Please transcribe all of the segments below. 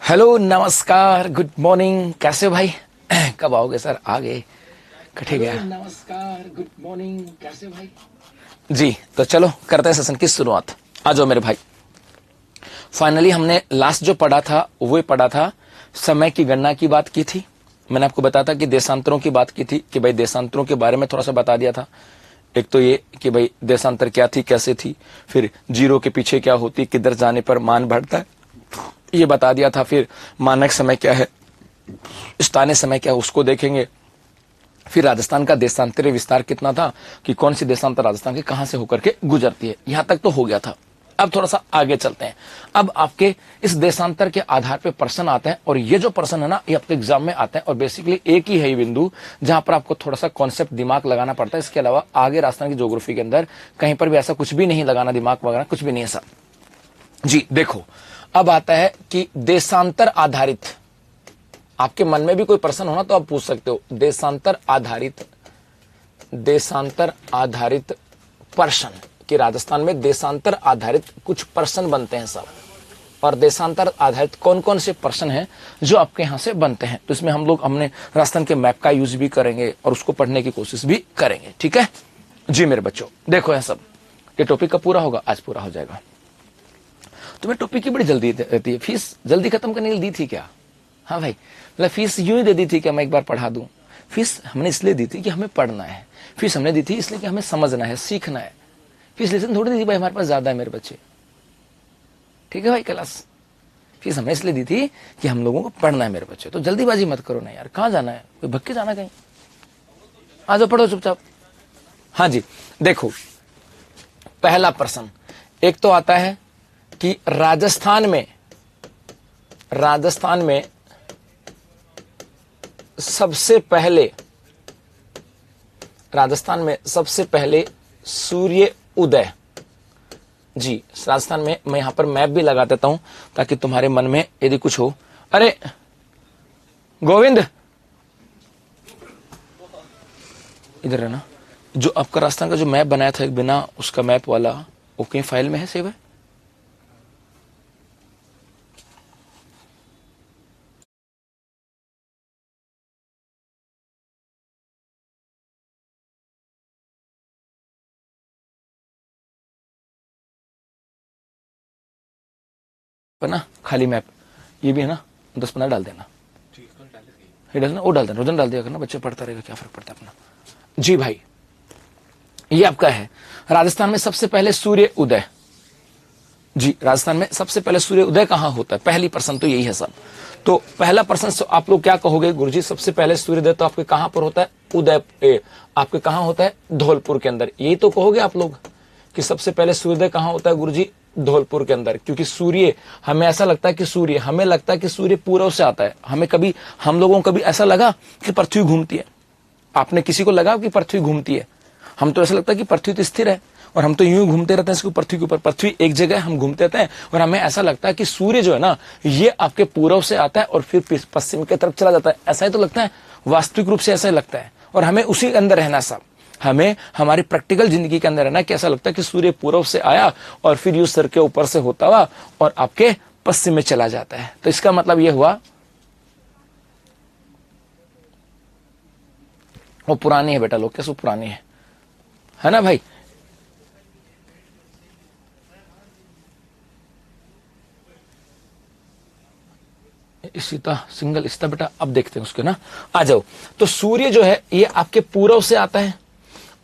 Hello, नमस्कार, good morning. कैसे हो भाई? कब आओगे सर? आ गए, कटे गया। नमस्कार, गुड मॉर्निंग। कैसे भाई? जी, तो चलो करते हैं सेशन की शुरुआत। आ जाओ मेरे भाई। फाइनली हमने लास्ट जो पढ़ा था वो पढ़ा था, समय की गणना की बात की थी। मैंने आपको बताया था कि देशांतरों की बात की थी कि भाई देशांतरों के बारे में थोड़ा सा बता दिया था। एक तो ये कि भाई देशांतर क्या थी, कैसे थी, फिर जीरो के पीछे क्या होती, किधर जाने पर मान बढ़ता है, ये बता दिया था। फिर मानक समय क्या है, स्थानीय समय क्या है, उसको देखेंगे। फिर राजस्थान का देशांतरीय विस्तार कितना था कि कौन सी देशांतर राजस्थान के कहां से होकर के गुजरती है, यहां तक तो हो गया था। अब थोड़ा सा आगे चलते हैं। अब आपके इस देशांतर के आधार पे प्रश्न आते हैं, और ये जो प्रश्न है ना, ये आपके एग्जाम में आते हैं, और बेसिकली एक ही है ये बिंदु जहां पर आपको थोड़ा सा कॉन्सेप्ट दिमाग लगाना पड़ता है। इसके अलावा आगे राजस्थान की ज्योग्राफी के अंदर कहीं पर भी ऐसा कुछ भी नहीं लगाना, दिमाग वगैरह कुछ भी नहीं है सर जी। देखो, अब आता है कि देशांतर आधारित, आपके मन में भी कोई प्रश्न होना तो आप पूछ सकते हो। देशांतर आधारित प्रश्न कि राजस्थान में देशांतर आधारित कुछ प्रश्न बनते हैं सब, और देशांतर आधारित कौन कौन से प्रश्न हैं जो आपके यहां से बनते हैं। तो इसमें हमने राजस्थान के मैप का यूज भी करेंगे और उसको पढ़ने की कोशिश भी करेंगे। ठीक है जी मेरे बच्चों। देखो यह सब, ये टॉपिक का पूरा होगा, आज पूरा हो जाएगा। तुम्हें टॉपिक की बड़ी जल्दी रहती है, फीस जल्दी खत्म करने के लिए दी थी क्या? हाँ भाई, मतलब फीस यूं ही दे दी थी कि मैं एक बार पढ़ा दूं। फीस हमने इसलिए दी थी कि हमें पढ़ना है, फीस हमने दी थी इसलिए कि हमें समझना है, सीखना है। फीस लेसन थोड़ी दी थी भाई हमारे पास ज्यादा है मेरे बच्चे। ठीक है भाई क्लास, फीस हमने इसलिए दी थी कि हम लोगों को पढ़ना है मेरे बच्चे। तो जल्दीबाजी मत करो ना यार, कहाँ जाना है? कोई भक्के जाना कहीं? आ जाओ, पढ़ो चुपचाप। हाँ जी, देखो पहला प्रश्न एक तो आता है कि राजस्थान में सबसे पहले सूर्य उदय। जी, राजस्थान में मैं यहां पर मैप भी लगा देता हूं ताकि तुम्हारे मन में यदि कुछ हो। अरे गोविंद, इधर है ना, जो आपका राजस्थान का जो मैप बनाया था एक बिना उसका मैप वाला, वो कहीं फाइल में है, सेव है? पर ना खाली मैप ये भी है ना, 10-15 डाल देना। ये डालना, वो डाल देना, रोजन डाल दिया करना, बच्चे पढ़ता रहेगा, क्या फर्क पड़ता है अपना। जी भाई, ये आपका है राजस्थान में सबसे पहले सूर्य उदय। जी, राजस्थान में सबसे पहले सूर्य उदय कहां होता है? पहली प्रश्न तो यही है सब। तो पहला प्रश्न आप लोग क्या कहोगे? गुरुजी सबसे पहले सूर्योदय तो आपके कहां पर होता है? उदय आपके कहां होता है? धौलपुर के अंदर। यही तो कहोगे आप लोग कि सबसे पहले सूर्योदय कहां होता है गुरुजी? धौलपुर के अंदर। क्योंकि सूर्य, हमें ऐसा लगता है कि सूर्य पूर्व से आता है। हम लोगों को कभी ऐसा लगा कि पृथ्वी घूमती है? आपने किसी को लगा कि पृथ्वी घूमती है? हम तो ऐसा लगता है कि पृथ्वी तो स्थिर है और हम तो यूं घूमते रहते हैं इसको पृथ्वी के ऊपर। पृथ्वी एक जगह, हम घूमते रहते हैं, और हमें ऐसा लगता है कि सूर्य जो है ना, ये आपके पूर्व से आता है और फिर पश्चिम की तरफ चला जाता है। ऐसा ही तो लगता है, वास्तविक रूप से ऐसा ही लगता है। और हमें उसी के अंदर रहना सब, हमें हमारी प्रैक्टिकल जिंदगी के अंदर रहना कि ऐसा लगता है कि सूर्य पूर्व से आया और फिर यूं सर के ऊपर से होता हुआ और आपके पश्चिम में चला जाता है। तो इसका मतलब यह हुआ वो पुरानी है बेटा, लोग कैसे पुरानी है ना भाई? सीता सिंगल इसता बेटा, अब देखते हैं उसके ना। आ जाओ। तो सूर्य जो है ये आपके पूर्व से आता है,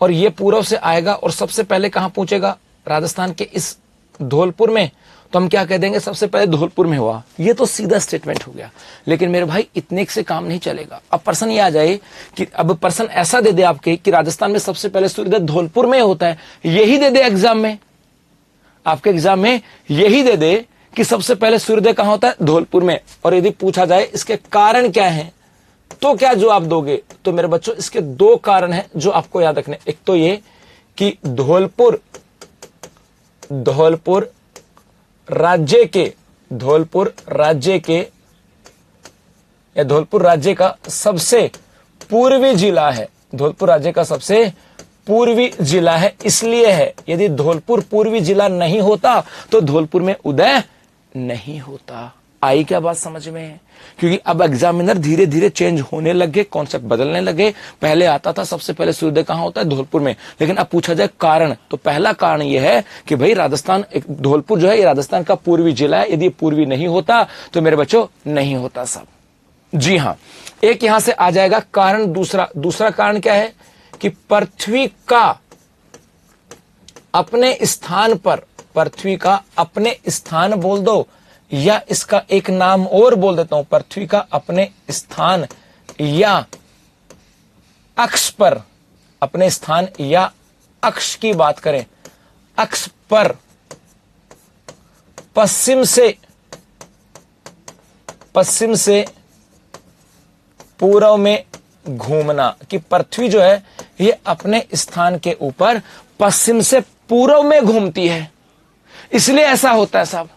और ये पूर्व से आएगा और सबसे पहले कहां पहुंचेगा? राजस्थान के इस धौलपुर में। तो हम क्या कह देंगे? सबसे पहले धौलपुर में हुआ। ये तो सीधा स्टेटमेंट हो गया। लेकिन मेरे भाई इतने से काम नहीं चलेगा। अब प्रश्न ये आ जाए कि अब प्रश्न ऐसा दे दे आपके कि राजस्थान में सबसे पहले सूर्योदय धौलपुर में होता है, यही दे दे एग्जाम में, आपके एग्जाम में यही दे दे कि सबसे पहले सूर्योदय कहां होता है? धौलपुर में। और यदि पूछा जाए इसके कारण क्या है, तो क्या जवाब दोगे? तो मेरे बच्चों इसके दो कारण हैं जो आपको याद रखने। एक तो ये कि धौलपुर राज्य का सबसे पूर्वी जिला है। धौलपुर राज्य का सबसे पूर्वी जिला है, इसलिए है। यदि धौलपुर पूर्वी जिला नहीं होता तो धौलपुर में उदय नहीं होता। आई क्या बात समझ में है? क्योंकि अब एग्जामिनर धीरे धीरे चेंज होने लगे, कॉन्सेप्ट बदलने लगे। पहले आता था सबसे पहले सूर्योदय कहां होता है? धौलपुर में। लेकिन अब पूछा जाए कारण, तो पहला कारण यह है कि भाई राजस्थान, धौलपुर जो है ये राजस्थान का पूर्वी जिला है। यदि पूर्वी नहीं होता तो मेरे बच्चों नहीं होता सब। जी हां, एक यहां से आ जाएगा कारण। दूसरा कारण क्या है कि पृथ्वी का अपने स्थान पर, पृथ्वी का अपने स्थान बोल दो या इसका एक नाम और बोल देता हूं, पृथ्वी का अपने स्थान या अक्ष पर, अपने स्थान या अक्ष की बात करें, अक्ष पर पश्चिम से पूर्व में घूमना, कि पृथ्वी जो है ये अपने स्थान के ऊपर पश्चिम से पूर्व में घूमती है, इसलिए ऐसा होता है साहब।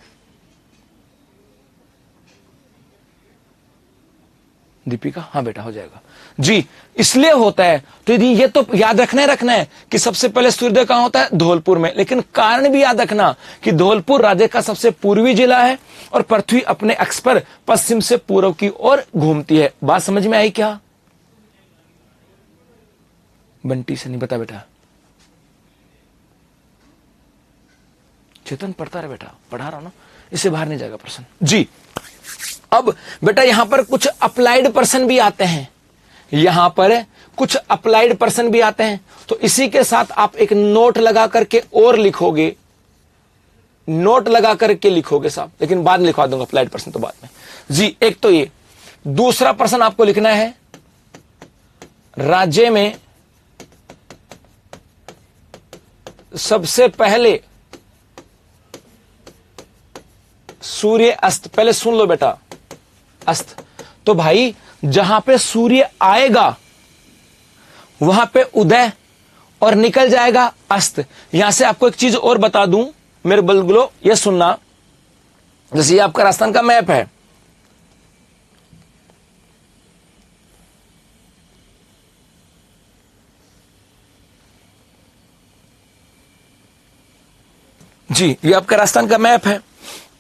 दीपिका, हाँ बेटा हो जाएगा जी, इसलिए होता है। तो यदि ये तो याद रखना है कि सबसे पहले सूर्योदय कहां होता है? धौलपुर में। लेकिन कारण भी याद रखना कि धौलपुर राज्य का सबसे पूर्वी जिला है और पृथ्वी अपने अक्ष पर पश्चिम से पूर्व की ओर घूमती है। बात समझ में आई क्या? बंटी से नहीं बता बेटा, चेतन पढ़ता रहे बेटा, पढ़ा रहा हूं ना, इससे बाहर नहीं जाएगा प्रश्न जी। अब बेटा यहां पर कुछ अप्लाइड पर्सन भी आते हैं, यहां पर कुछ अप्लाइड पर्सन भी आते हैं। तो इसी के साथ आप एक नोट लगा करके और लिखोगे, नोट लगा करके लिखोगे साहब, लेकिन बाद में लिखवा दूंगा अप्लाइड पर्सन तो बाद में जी। एक तो ये, दूसरा पर्सन आपको लिखना है राज्य में सबसे पहले सूर्य अस्त। पहले सुन लो बेटा, अस्त तो भाई जहां पे सूर्य आएगा वहां पे उदय और निकल जाएगा अस्त। यहां से आपको एक चीज और बता दूं मेरे बलगुलो, ये सुनना, जैसे ये आपका राजस्थान का मैप है, जी, ये आपका राजस्थान का मैप है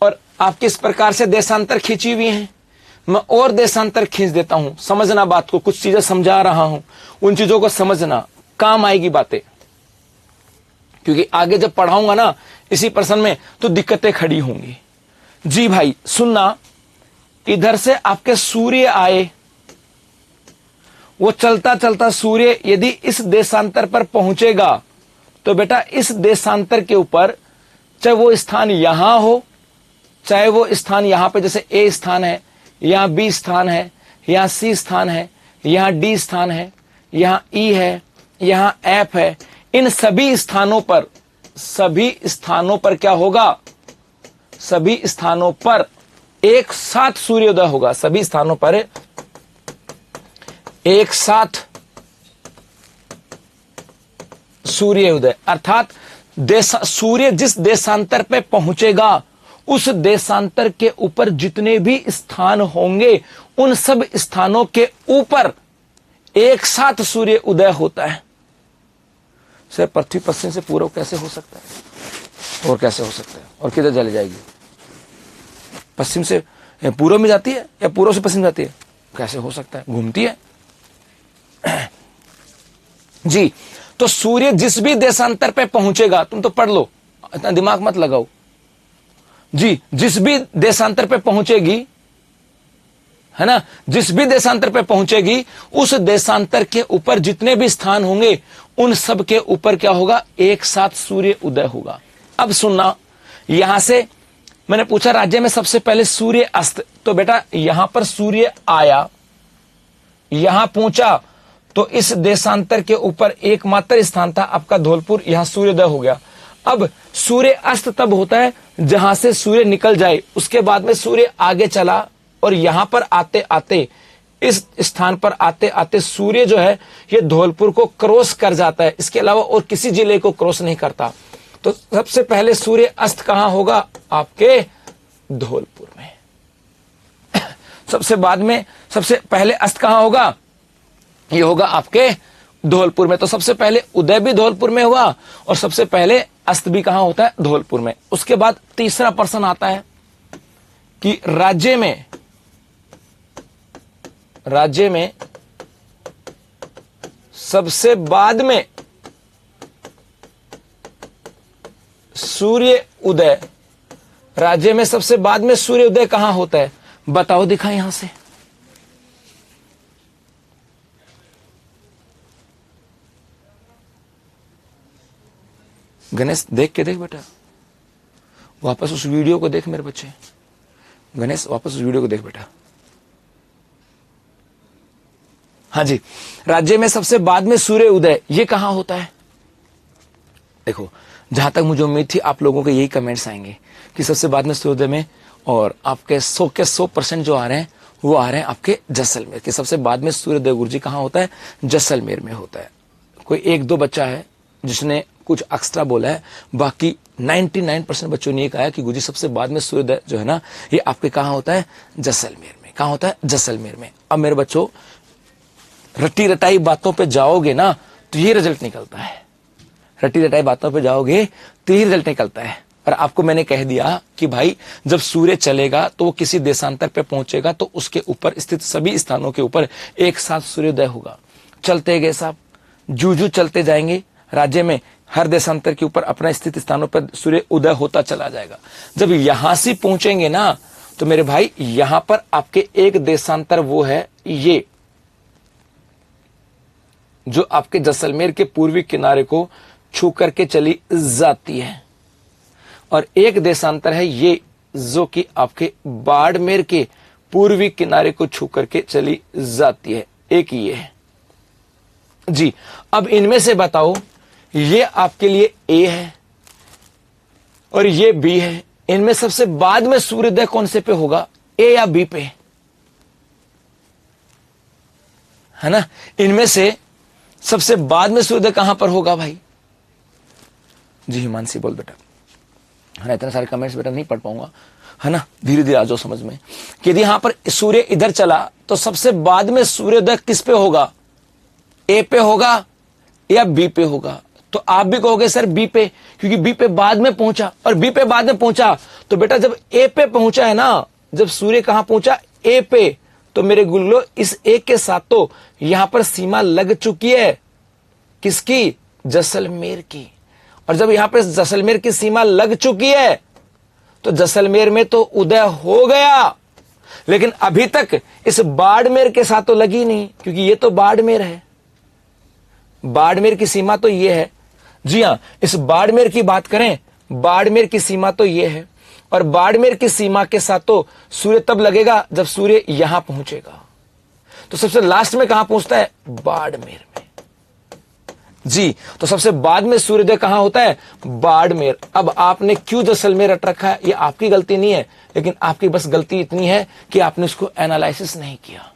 और आपकी इस प्रकार से देशांतर खींची हुई हैं। मैं और देशांतर खींच देता हूं, समझना बात को, कुछ चीजें समझा रहा हूं, उन चीजों को समझना, काम आएगी बातें, क्योंकि आगे जब पढ़ाऊंगा ना इसी प्रश्न में तो दिक्कतें खड़ी होंगी। जी भाई सुनना, इधर से आपके सूर्य आए, वो चलता चलता सूर्य यदि इस देशांतर पर पहुंचेगा तो बेटा इस देशांतर के ऊपर, चाहे वो स्थान यहां हो, चाहे वो स्थान यहां पे, जैसे ए स्थान है, यहां बी स्थान है, यहां सी स्थान है, यहां डी स्थान है, यहां ई है, यहां एफ है, इन सभी स्थानों पर क्या होगा? सभी स्थानों पर एक साथ सूर्योदय होगा। सभी स्थानों पर एक साथ सूर्योदय, अर्थात सूर्य जिस देशांतर पे पहुंचेगा उस देशांतर के ऊपर जितने भी स्थान होंगे उन सब स्थानों के ऊपर एक साथ सूर्य उदय होता है। सर पृथ्वी पश्चिम से पूर्व कैसे हो सकता है? और कैसे हो सकता है? और किधर चली जाएगी? पश्चिम से पूर्व में जाती है या पूर्व से पश्चिम जाती है? कैसे हो सकता है? घूमती है जी। तो सूर्य जिस भी देशांतर पे पहुंचेगा, तुम तो पढ़ लो, इतना दिमाग मत लगाओ जी, जिस भी देशांतर पे पहुंचेगी, है ना, जिस भी देशांतर पे पहुंचेगी उस देशांतर के ऊपर जितने भी स्थान होंगे उन सब के ऊपर क्या होगा? एक साथ सूर्य उदय होगा। अब सुनना, यहां से मैंने पूछा राज्य में सबसे पहले सूर्य अस्त, तो बेटा यहां पर सूर्य आया, यहां पहुंचा, तो इस देशांतर के ऊपर एकमात्र स्थान था आपका धौलपुर, यहां सूर्योदय हो गया। अब सूर्य अस्त तब होता है जहां से सूर्य निकल जाए, उसके बाद में सूर्य आगे चला और यहां पर आते आते, इस स्थान पर आते आते सूर्य जो है ये धौलपुर को क्रॉस कर जाता है, इसके अलावा और किसी जिले को क्रॉस नहीं करता। तो सबसे पहले सूर्य अस्त कहां होगा? आपके धौलपुर में। सबसे बाद में सबसे पहले अस्त कहां होगा? ये होगा आपके धौलपुर में। तो सबसे पहले उदय भी धौलपुर में हुआ और सबसे पहले अस्त भी कहां होता है? धौलपुर में। उसके बाद तीसरा प्रश्न आता है, कि राज्य में सबसे बाद में सूर्य उदय, राज्य में सबसे बाद में सूर्य उदय कहां होता है? बताओ, दिखा यहां से। गणेश देख के देख बेटा, वापस उस वीडियो को देख मेरे बच्चे। गणेश वापस उस वीडियो को देख बेटा। हाँ जी, राज्य में सबसे बाद में सूर्य उदय ये कहां होता है? देखो, जहां तक मुझे उम्मीद थी आप लोगों के यही कमेंट्स आएंगे कि सबसे बाद में सूर्योदय में, और आपके 100 के 100% जो आ रहे हैं वो आ रहे हैं आपके जैसलमेर के। सबसे बाद में सूर्योदय गुरुजी कहां होता है? जैसलमेर में होता है। कोई एक दो बच्चा है जिसने कुछ एक्स्ट्रा बोला है, बाकी 99% बच्चों ने ये कहा कि गुरुजी सबसे बाद में सूर्योदय जो है ना, ये आपके कहां होता है? जैसलमेर में। कहां होता है? जैसलमेर में। अब मेरे बच्चों, रट्टी रटाई बातों पे जाओगे ना तो ये रिजल्ट निकलता है। रट्टी रटाई बातों पे जाओगे तो ये रिजल्ट निकलता है। और आपको मैंने कह दिया कि भाई जब सूर्य चलेगा तो वो किसी देशांतर पे पहुंचेगा तो उसके ऊपर स्थित सभी स्थानों के ऊपर एक साथ सूर्योदय होगा। चलते गए साहब, जूझू चलते जाएंगे, राज्य में हर देशांतर के ऊपर अपना स्थित स्थानों पर सूर्य उदय होता चला जाएगा। जब यहां से पहुंचेंगे ना तो मेरे भाई यहां पर आपके एक देशांतर वो है ये, जो आपके जैसलमेर के पूर्वी किनारे को छू करके चली जाती है, और एक देशांतर है ये जो कि आपके बाड़मेर के पूर्वी किनारे को छू करके चली जाती है। एक ये है जी। अब इनमें से बताओ, ये आपके लिए ए है और ये बी है, इनमें सबसे बाद में सूर्योदय कौन से पे होगा? ए या बी पे? है ना? इनमें से सबसे बाद में सूर्योदय कहां पर होगा भाई? जी हिमांशी बोल बेटा। है ना, इतने सारे कमेंट्स बेटा नहीं पढ़ पाऊंगा, है ना, धीरे धीरे आ जाओ समझ में। कि यदि यहां पर सूर्य इधर चला तो सबसे बाद में सूर्योदय किस पे होगा? ए पे होगा या बी पे होगा? तो आप भी कहोगे सर बी पे, क्योंकि बी पे बाद में पहुंचा, और बी पे बाद में पहुंचा तो बेटा जब ए पे पहुंचा है ना, जब सूर्य कहां पहुंचा? ए पे, तो मेरे गुल्लो इस ए के साथ तो यहां पर सीमा लग चुकी है। किसकी? जैसलमेर की। और जब यहां पर जैसलमेर की सीमा लग चुकी है तो जैसलमेर में तो उदय हो गया, लेकिन अभी तक इस बाड़मेर के साथ तो लगी नहीं, क्योंकि ये तो बाड़मेर है। बाड़मेर की सीमा तो ये है। जी हां, इस बाड़मेर की बात करें, बाड़मेर की सीमा तो ये है, और बाड़मेर की सीमा के साथ तो सूर्य तब लगेगा जब सूर्य यहां पहुंचेगा। तो सबसे लास्ट में कहां पहुंचता है? बाड़मेर में। जी, तो सबसे बाद में सूर्योदय कहां होता है? बाड़मेर। अब आपने क्यों जैसलमेर रट रखा है, ये आपकी गलती नहीं है, लेकिन आपकी बस गलती इतनी है कि आपने उसको एनालिसिस नहीं किया।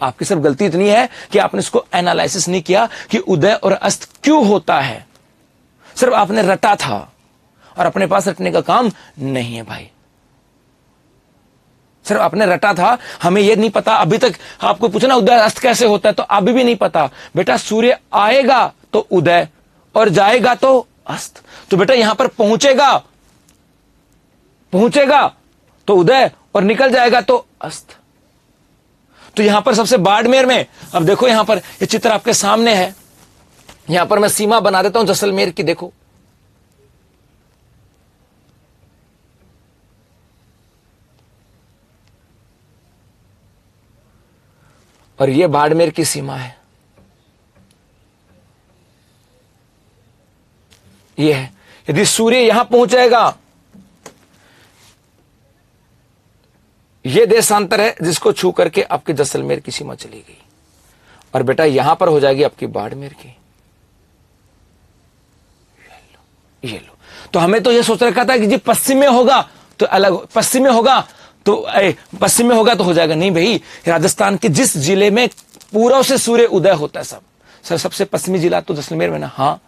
आपकी सिर्फ गलती इतनी है कि आपने इसको एनालिसिस नहीं किया कि उदय और अस्त क्यों होता है। सिर्फ आपने रटा था, और अपने पास रटने का काम नहीं है भाई। सिर्फ आपने रटा था, हमें यह नहीं पता। अभी तक आपको पूछना उदय अस्त कैसे होता है, तो अभी भी नहीं पता। बेटा सूर्य आएगा तो उदय, और जाएगा तो अस्त। तो बेटा यहां पर पहुंचेगा तो उदय, और निकल जाएगा तो अस्त। तो यहां पर सबसे बाड़मेर में, अब देखो यहां पर ये चित्र आपके सामने है, यहां पर मैं सीमा बना देता हूं जैसलमेर की। देखो और ये बाड़मेर की सीमा है, ये है। यदि सूर्य यहां पहुंचेगा, ये देशांतर है जिसको छू करके आपके जैसलमेर की सीमा चली गई, और बेटा यहां पर हो जाएगी आपकी बाड़मेर की। ये लो। तो हमें तो ये सोच रखा था कि जी पश्चिम में होगा तो अलग, पश्चिम में होगा तो हो जाएगा। नहीं भाई, राजस्थान के जिस जिले में पूर्व से सूर्य उदय होता है सर सबसे पश्चिमी जिला तो जैसलमेर में ना। हाँ,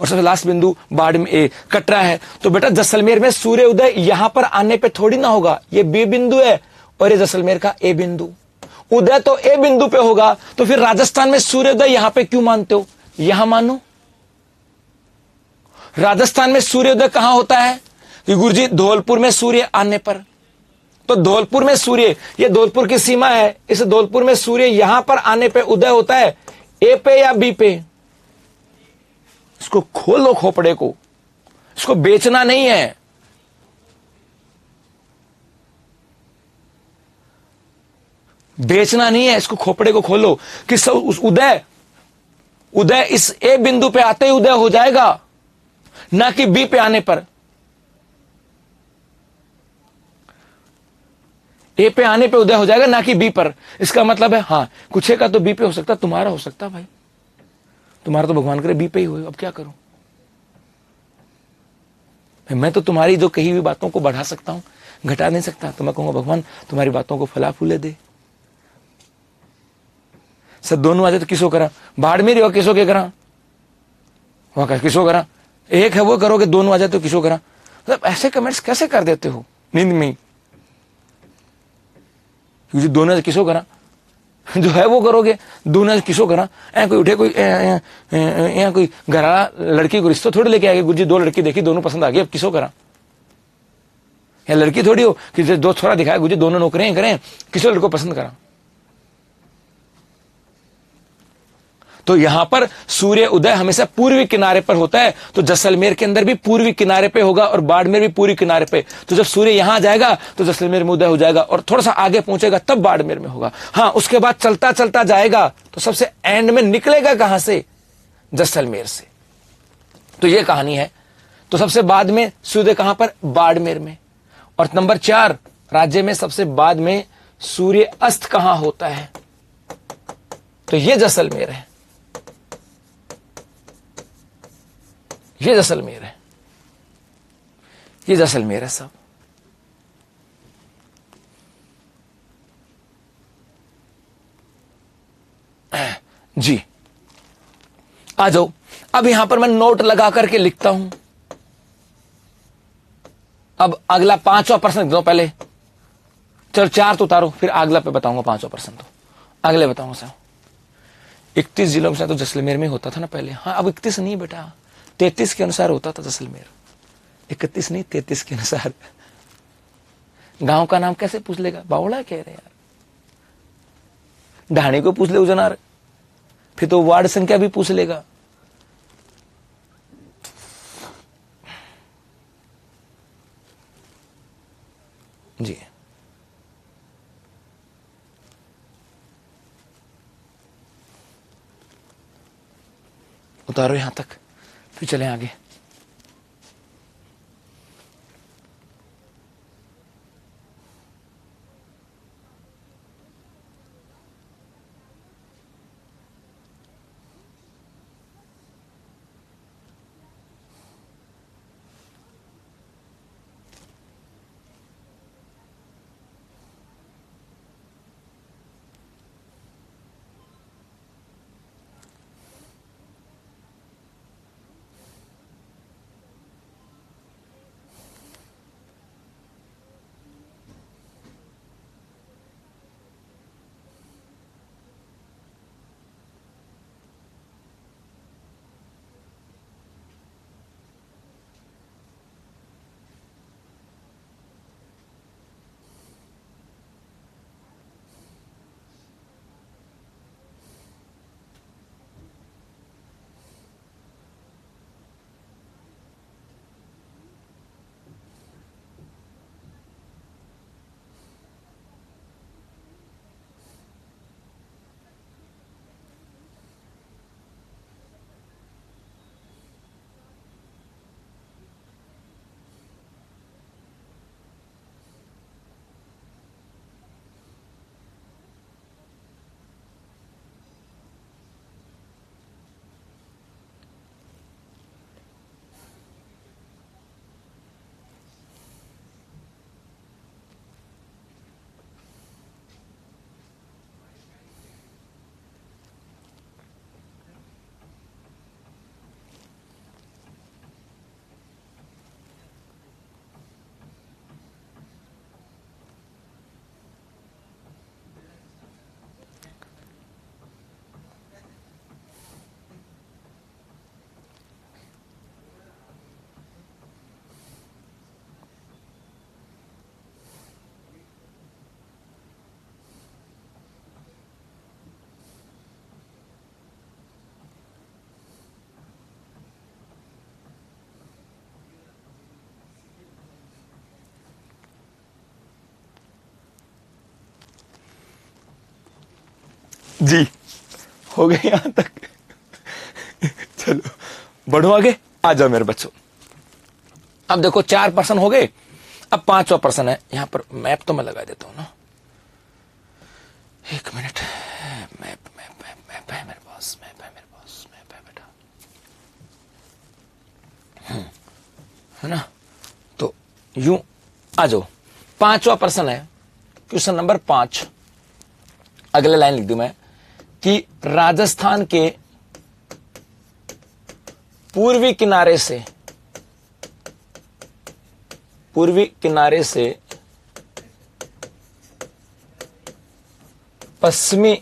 और सबसे लास्ट बिंदु बाड़ में कटरा है। तो बेटा जैसलमेर में सूर्य उदय यहां पर आने पे थोड़ी ना होगा, ये बी बिंदु है और ये जैसलमेर का ए बिंदु। उदय तो ए बिंदु पे होगा, तो फिर राजस्थान में सूर्योदय यहां पे क्यों मानते हो? यहां मानो। राजस्थान में सूर्योदय कहां होता है? कि गुरुजी धौलपुर में सूर्य आने पर, तो धौलपुर में सूर्य, ये धौलपुर की सीमा है, इस धौलपुर में सूर्य यहां पर आने पे उदय होता है, ए पे या बी पे? इसको खोलो खोपड़े को, इसको बेचना नहीं है। बेचना नहीं है, इसको खोपड़े को खोलो कि सब उस उदय इस ए बिंदु पे आते ही उदय हो जाएगा, ना कि बी पे आने पर। ए पे आने पे उदय हो जाएगा, ना कि बी पर। इसका मतलब है हाँ, कुछ का तो बी पे हो सकता, तुम्हारा हो सकता भाई, तुम्हारा तो भगवान करे बी पे ही हो, अब क्या करूं मैं? तो तुम्हारी जो कही हुई बातों को बढ़ा सकता हूं, घटा नहीं सकता। तो मैं कहूंगा भगवान तुम्हारी बातों को फला फूले दे। सब दोनों आ जाए तो किसो करा, बाड़मेर हो किसो के करा, वहां किसो करा, एक है वो करोगे, दोनों आ जाए तो किसो करा। मतलब ऐसे कमेंट्स कैसे कर देते हो नींद में ही? क्योंकि दोनों किसो करा, जो है वो करोगे, दोनों किसो करा। कोई उठे, कोई यहाँ कोई घरा लड़की को रिश्ता थोड़ी लेके आएगी, गुरुजी दो लड़की देखी, दोनों पसंद आ गई, अब किसो करा। या लड़की थोड़ी हो कि दो छोरा दिखाया, गुरुजी दोनों नौकरियां करें, किसो लड़को पसंद करा। तो यहां पर सूर्य उदय हमेशा पूर्वी किनारे पर होता है, तो जैसलमेर के अंदर भी पूर्वी किनारे पे होगा और बाड़मेर भी पूर्वी किनारे पे। तो जब सूर्य यहां जाएगा तो जैसलमेर में उदय हो जाएगा, और थोड़ा सा आगे पहुंचेगा तब बाड़मेर में होगा। हाँ, उसके बाद चलता चलता जाएगा तो सबसे एंड में निकलेगा कहां से? जैसलमेर से। तो यह कहानी है। तो सबसे बाद में सूर्य कहां पर? बाड़मेर में। और नंबर 4, राज्य में सबसे बाद में सूर्य अस्त कहां होता है? तो यह जैसलमेर है, ये जैसलमेर है, ये जैसलमेर है सब। जी आ जाओ। अब यहां पर मैं नोट लगा करके लिखता हूं। अब अगला 5वां प्रश्न दो पहले, चलो 4 तो उतारो, फिर अगला पे बताऊंगा 5वां प्रश्न। तो अगले बताऊंगा सर। 31 जिलों में से तो जैसलमेर में होता था ना पहले। हाँ, अब 31 नहीं बेटा, 33 के अनुसार होता था जैसलमेर। 31 नहीं, 33 के अनुसार। गांव का नाम कैसे पूछ लेगा? बावड़ा कह रहे यार। ढाणी को पूछ ले उजनार, फिर तो वार्ड संख्या भी पूछ लेगा। जी उतारो यहां तक, फिर चलें आगे। जी हो गए यहां तक। चलो बढ़ो आगे, आ जाओ मेरे बच्चों। अब देखो 4% हो गए, अब 5वां प्रश्न है। यहां पर मैप तो मैं लगा देता हूं ना, 1 minute. Map map map map है मेरे पास, मैप है मेरे पास, मैप है बेटा, है ना। तो यूं आ जाओ, 5वां प्रश्न है, क्वेश्चन नंबर 5। अगले लाइन लिख दूं मैं कि राजस्थान के पूर्वी किनारे से पश्चिमी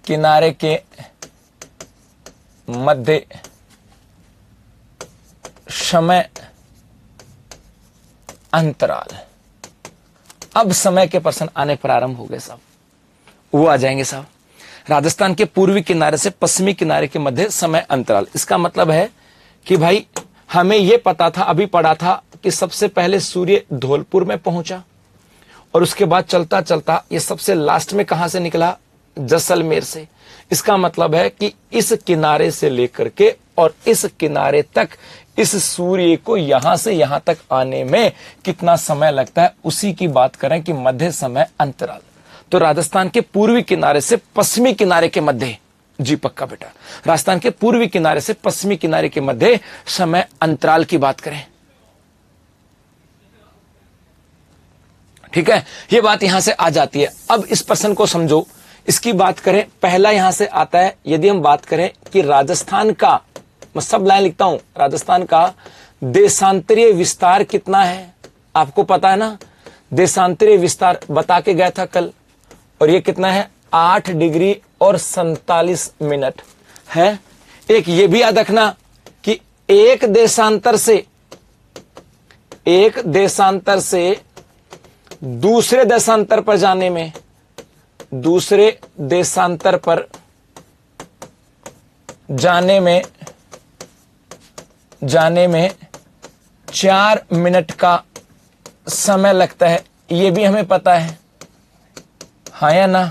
किनारे के मध्य समय अंतराल। अब समय के प्रश्न आने प्रारंभ हो गए साहब, वो आ जाएंगे साहब। राजस्थान के पूर्वी किनारे से पश्चिमी किनारे के मध्य समय अंतराल, इसका मतलब है कि भाई हमें यह पता था, अभी पढ़ा था कि सबसे पहले सूर्य धौलपुर में पहुंचा और उसके बाद चलता चलता ये सबसे लास्ट में कहां से निकला, जैसलमेर से। इसका मतलब है कि इस किनारे से लेकर के और इस किनारे तक इस सूर्य को यहां से यहां तक आने में कितना समय लगता है, उसी की बात करें कि मध्य समय अंतराल। तो राजस्थान के पूर्वी किनारे से पश्चिमी किनारे के मध्य, जी पक्का बेटा, राजस्थान के पूर्वी किनारे से पश्चिमी किनारे के मध्य समय अंतराल की बात करें, ठीक है। यह बात यहां से आ जाती है। अब इस प्रश्न को समझो, इसकी बात करें, पहला यहां से आता है, यदि हम बात करें कि राजस्थान का, मैं सब लाइन लिखता हूं, राजस्थान का देशांतरीय विस्तार कितना है, आपको पता है ना, देशांतरीय विस्तार बता के गया था कल, और ये कितना है, 8 डिग्री और 47 मिनट है। एक ये भी याद रखना कि एक देशांतर से दूसरे देशांतर पर जाने में, दूसरे देशांतर पर जाने में 4 मिनट का समय लगता है, ये भी हमें पता है, हाँ या ना।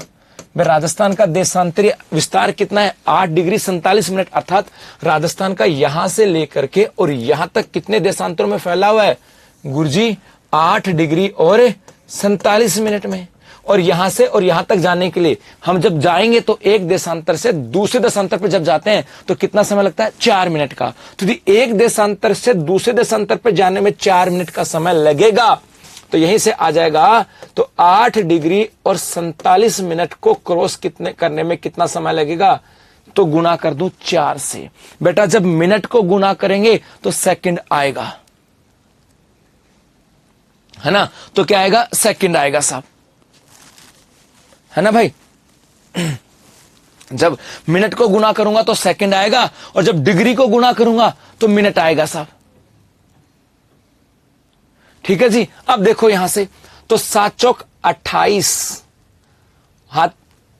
राजस्थान का देशांतरीय विस्तार कितना है, 8 डिग्री 47 मिनट, अर्थात राजस्थान का यहां से लेकर के और यहां तक कितने देशांतरों में फैला हुआ है गुरुजी, 8 डिग्री और 47 मिनट में। और यहां से और यहां तक जाने के लिए हम जब जाएंगे तो एक देशांतर से दूसरे देशांतर पर जब जाते हैं तो कितना समय लगता है, 4 मिनट का। तो एक देशांतर से दूसरे देशांतर पर जाने में 4 मिनट का समय लगेगा, तो यहीं से आ जाएगा। तो 8 डिग्री और 47 मिनट को क्रॉस करने में कितना समय लगेगा, तो गुना कर दूं 4 से। बेटा जब मिनट को गुना करेंगे तो सेकंड आएगा, है ना, तो क्या आएगा, सेकंड आएगा साहब, है ना भाई। जब मिनट को गुना करूंगा तो सेकंड आएगा, और जब डिग्री को गुना करूंगा तो मिनट आएगा साहब, ठीक है जी। अब देखो यहां से, तो 7 चौक 28, हाथ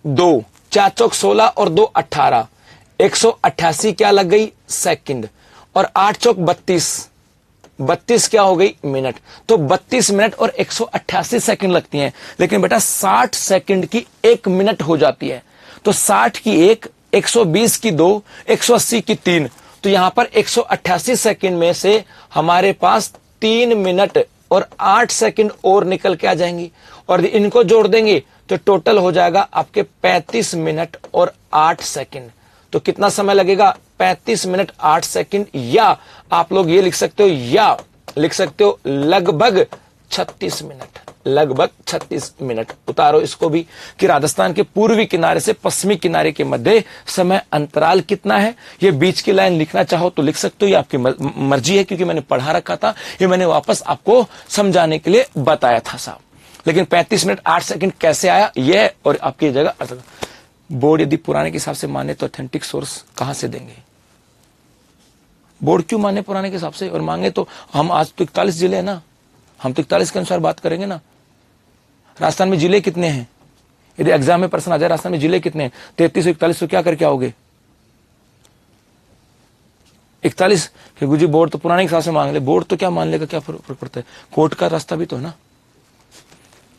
2, 4 चौक 16 और 2 18, 188 क्या लग गई सेकंड, और 8 चौक 32 क्या हो गई मिनट। तो 32 मिनट और 188 सेकंड लगती हैं, लेकिन बेटा 60 सेकंड की 1 मिनट हो जाती है। तो 60 की 1, 120 की 2, 180 की 3, तो यहां पर 188 सेकंड में से हमारे पास 3 मिनट और 8 सेकंड और निकल के आ जाएंगी, और इनको जोड़ देंगे तो टोटल हो जाएगा आपके 35 मिनट और 8 सेकंड। तो कितना समय लगेगा, 35 मिनट 8 सेकंड, या आप लोग ये लिख सकते हो, या लिख सकते हो लगभग 36 मिनट, लगभग 36 मिनट। उतारो इसको भी कि राजस्थान के पूर्वी किनारे से पश्चिमी किनारे के मध्य समय अंतराल कितना है। ये बीच की लाइन लिखना चाहो तो लिख सकते हो, ये आपकी मर्जी है, क्योंकि मैंने पढ़ा रखा था, ये मैंने वापस आपको समझाने के लिए बताया था साहब। लेकिन 35 मिनट 8 सेकंड कैसे आया, ये और आपकी जगह बोर्ड यदि पुराने के हिसाब से माने तो ऑथेंटिक सोर्स कहां से देंगे, बोर्ड क्यों माने पुराने के हिसाब से, और मांगे तो हम आज तो 41 जिले हैं ना, हम तो 41 के अनुसार बात करेंगे ना। राजस्थान में जिले कितने हैं, यदि एग्जाम में प्रश्न आ जाए राजस्थान में जिले कितने हैं, 33 41 तो क्या करके आओगे, 41 कि गुरुजी बोर्ड तो पुराने के हिसाब से मांग ले, बोर्ड तो क्या मान लेगा, क्या फर्क पड़ता है, कोर्ट का रास्ता भी तो है ना।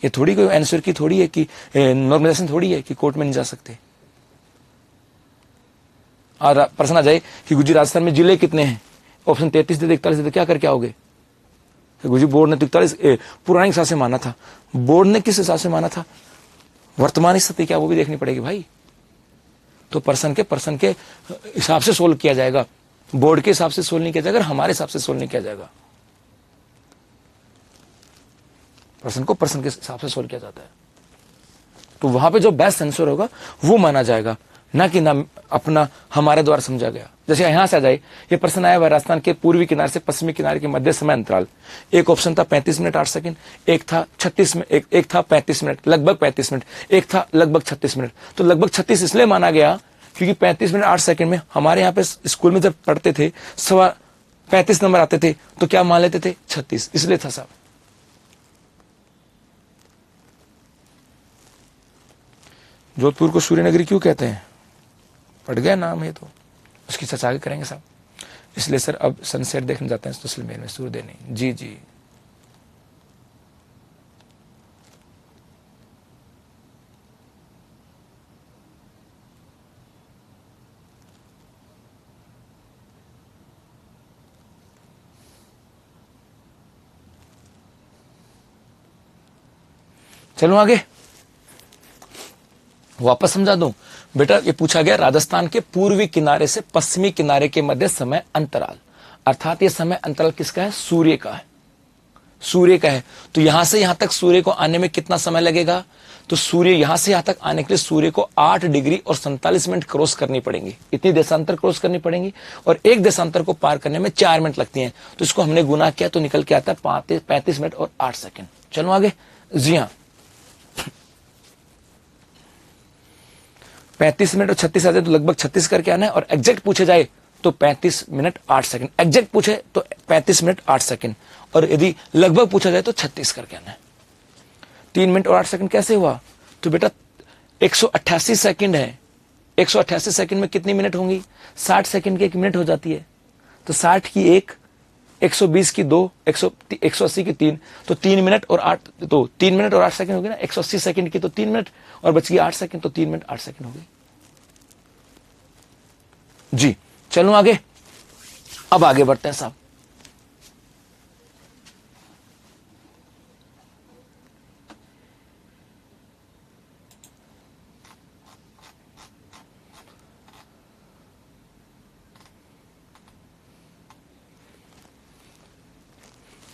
ये थोड़ी कोई आंसर की थोड़ी है कि नॉर्मलाइजेशन थोड़ी है कि कोर्ट में नहीं जा सकते। और प्रश्न आ जाए कि गुजरात राजस्थान में जिले कितने हैं, ऑप्शन 33 दे 41 दे, क्या करके आओगे? गुजरात बोर्ड ने तो 41 पुराने हिसाब से माना था, बोर्ड ने किस हिसाब से माना था, वर्तमान स्थिति क्या वो भी देखनी पड़ेगी भाई। तो पर्सन के हिसाब से सोल्व किया जाएगा, बोर्ड के हिसाब से सोल्व नहीं किया जाएगा, हमारे हिसाब से सोल्व नहीं किया जाएगा। पर्सन के हिसाब से सोल्व किया जाता है। तो वहां पे जो बेस्ट आंसर होगा वो माना जाएगा, ना कि ना अपना हमारे द्वारा समझा गया। जैसे यहां से आ जाए, ये प्रश्न आया हुआ राजस्थान के पूर्वी किनारे से पश्चिमी किनारे के मध्य समय अंतराल। एक ऑप्शन था 35 मिनट 8 सेकंड, एक था 36 मिनट, एक था 35 मिनट, लगभग 35 मिनट, एक था लगभग 36 मिनट। तो लगभग 36 इसलिए माना गया क्योंकि 35 मिनट 8 सेकंड में हमारे यहाँ पे स्कूल में जब पढ़ते थे 35 नंबर आते थे, तो क्या मान लेते थे 36, इसलिए था साहब। जोधपुर को सूर्य नगरी क्यों कहते हैं? पड़ गया नाम है, तो उसकी चर्चा आगे करेंगे साहब। इसलिए सर अब सनसेट देखने जाते हैं जैसलमेर में, सूर्योदय नहीं। जी जी, चलो आगे वापस समझा दूं बेटा। ये पूछा गया राजस्थान के पूर्वी किनारे से पश्चिमी किनारे के मध्य समय अंतराल, अर्थात ये समय अंतराल किसका है? सूर्य का है, सूर्य का है। तो यहां से यहां तक सूर्य को आने में कितना समय लगेगा? तो सूर्य यहां से यहां तक आने के लिए सूर्य को 8 डिग्री और 47 मिनट क्रॉस करनी पड़ेंगी, इतनी देशांतर क्रॉस करनी पड़ेंगी, और एक देशांतर को पार करने में 4 मिनट लगती हैं। तो इसको हमने गुना किया तो निकल के आता है 35 मिनट और 8 सेकंड। चलो आगे। जी हाँ, 35 मिनट और 36 आ जाए तो लगभग 36 करके आना है, और एग्जैक्ट पूछे जाए तो 35 मिनट 8 सेकंड। एग्जैक्ट पूछे तो 35 मिनट 8 सेकंड, और यदि लगभग पूछा जाए तो 36 करके आना है। 3 मिनट और 8 सेकंड कैसे हुआ? तो बेटा 188 सेकंड है, 188 सेकंड में कितनी मिनट होंगी? 60 सेकंड की 1 मिनट हो जाती है। तो 60 की 1, 120 की 2, 180 की 3, तो 3 मिनट और 8, तो 3 मिनट और 8 सेकंड हो गए ना। 180 सेकंड की तो 3 मिनट और बच गई 8 सेकंड, तो 3 मिनट 8 सेकंड हो गए। जी चलो आगे। अब आगे बढ़ते हैं साहब।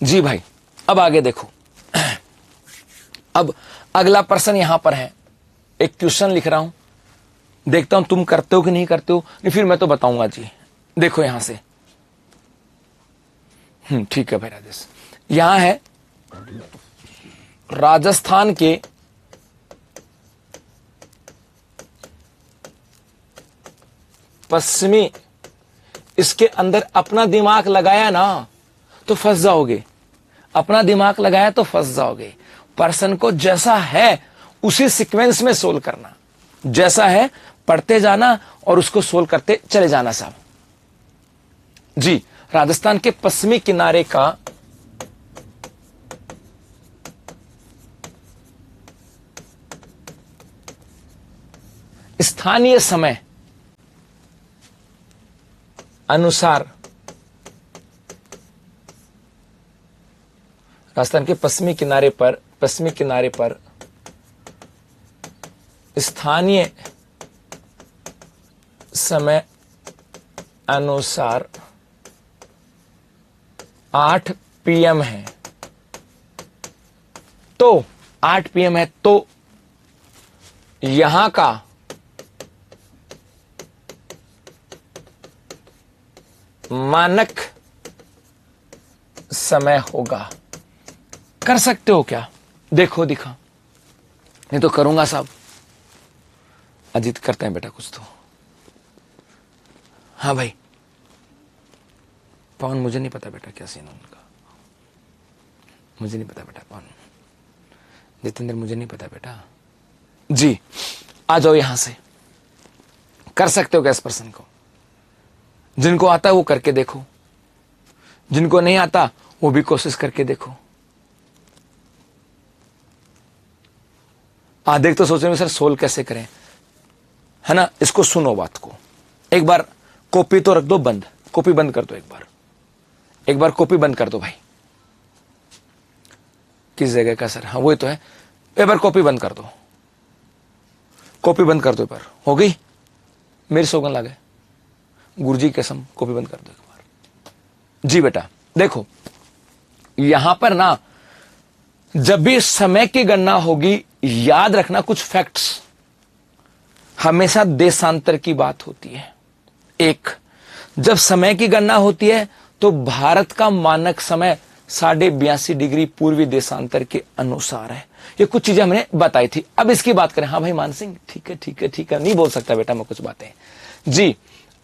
जी भाई, अब आगे देखो। अब अगला प्रश्न यहां पर है, एक क्वेश्चन लिख रहा हूं, देखता हूं तुम करते हो कि नहीं करते हो, नहीं फिर मैं तो बताऊंगा जी। देखो यहां से, ठीक है भाई राजेश। यहां है राजस्थान के पश्चिमी, इसके अंदर अपना दिमाग लगाया ना तो फंस जाओगे, अपना दिमाग लगाया तो फंस जाओगे। पर्सन को जैसा है उसी सीक्वेंस में सोल्व करना, जैसा है पढ़ते जाना और उसको सोल्व करते चले जाना साहब। जी, राजस्थान के पश्चिमी किनारे का स्थानीय समय अनुसार, राजस्थान के पश्चिमी किनारे पर स्थानीय समय अनुसार 8 PM है। तो 8 PM है तो यहां का मानक समय होगा। कर सकते हो क्या? देखो दिखा, नहीं तो करूंगा साहब। अजीत करते हैं बेटा कुछ तो। हाँ भाई पवन, मुझे नहीं पता बेटा क्या सीन है उनका, मुझे नहीं पता बेटा। पवन, जितेंद्र, मुझे नहीं पता बेटा। जी आ जाओ यहां से, कर सकते हो क्या इस प्रश्न को? जिनको आता है वो करके देखो, जिनको नहीं आता वो भी कोशिश करके देखो। आधे तो सोच रहे सर सोल्व कैसे करें, है ना। इसको सुनो बात को, एक बार कॉपी तो रख दो बंद, कॉपी बंद कर दो, एक बार कॉपी बंद कर दो भाई। किस जगह का सर? हाँ वही तो है। एक बार कॉपी बंद कर दो, कॉपी बंद कर दो। एक बार हो गई, मेरी सौगंध लगे, गुरुजी कसम, कॉपी बंद कर दो एक बार। जी बेटा देखो, यहां पर ना जब भी समय की गणना होगी, याद रखना कुछ फैक्ट्स, हमेशा देशांतर की बात होती है। एक, जब समय की गणना होती है तो भारत का मानक समय 82.5 डिग्री पूर्वी देशांतर के अनुसार है। ये कुछ चीजें हमने बताई थी। अब इसकी बात करें। हाँ भाई मान सिंह, ठीक है ठीक है ठीक है, नहीं बोल सकता बेटा मैं कुछ बातें जी।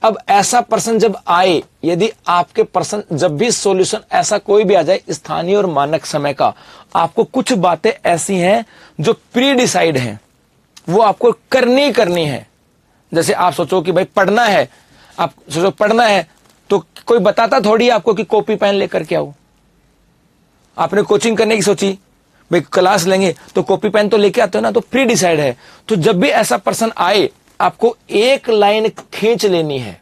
अब ऐसा प्रश्न जब आए, यदि आपके प्रश्न जब भी सॉल्यूशन ऐसा कोई भी आ जाए स्थानीय और मानक समय का, आपको कुछ बातें ऐसी हैं जो प्री डिसाइड हैं, वो आपको करनी है। जैसे आप सोचो कि भाई पढ़ना है, आप सोचो पढ़ना है, तो कोई बताता थोड़ी आपको कि कॉपी पेन लेकर के आओ। आपने कोचिंग करने की सोची, भाई क्लास लेंगे तो कॉपी पेन तो लेके आते हो ना, तो प्री डिसाइड है। तो जब भी ऐसा प्रश्न आए, आपको एक लाइन खींच लेनी है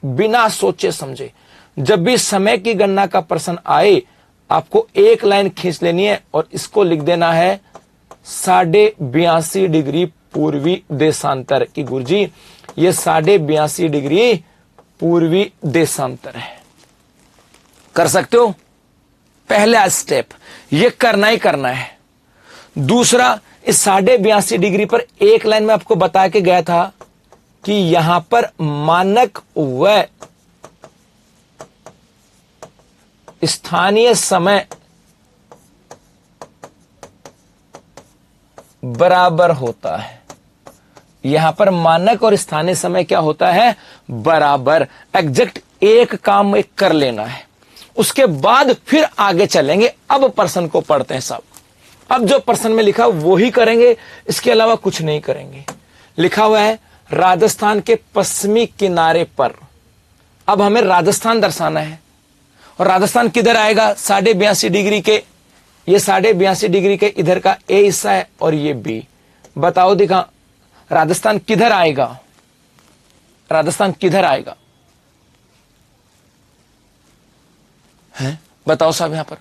बिना सोचे समझे। जब भी समय की गणना का प्रश्न आए, आपको एक लाइन खींच लेनी है और इसको लिख देना है 82.5 डिग्री पूर्वी देशांतर की। गुरुजी ये 82.5 डिग्री पूर्वी देशांतर है। कर सकते हो? पहला स्टेप ये करना ही करना है। दूसरा, इस 82.5 डिग्री पर एक लाइन में आपको बता के गया था कि यहां पर मानक व स्थानीय समय बराबर होता है। यहां पर मानक और स्थानीय समय क्या होता है? बराबर। एग्जैक्ट एक काम एक कर लेना है, उसके बाद फिर आगे चलेंगे। अब प्रश्न को पढ़ते हैं साहब। अब जो प्रश्न में लिखा वो ही करेंगे, इसके अलावा कुछ नहीं करेंगे। लिखा हुआ है राजस्थान के पश्चिमी किनारे पर। अब हमें राजस्थान दर्शाना है, और राजस्थान किधर आएगा? 82.5 डिग्री के, ये 82.5 डिग्री के इधर का ए हिस्सा है और ये बी। बताओ दिखा राजस्थान किधर आएगा? राजस्थान किधर आएगा? है बताओ साहब यहां पर।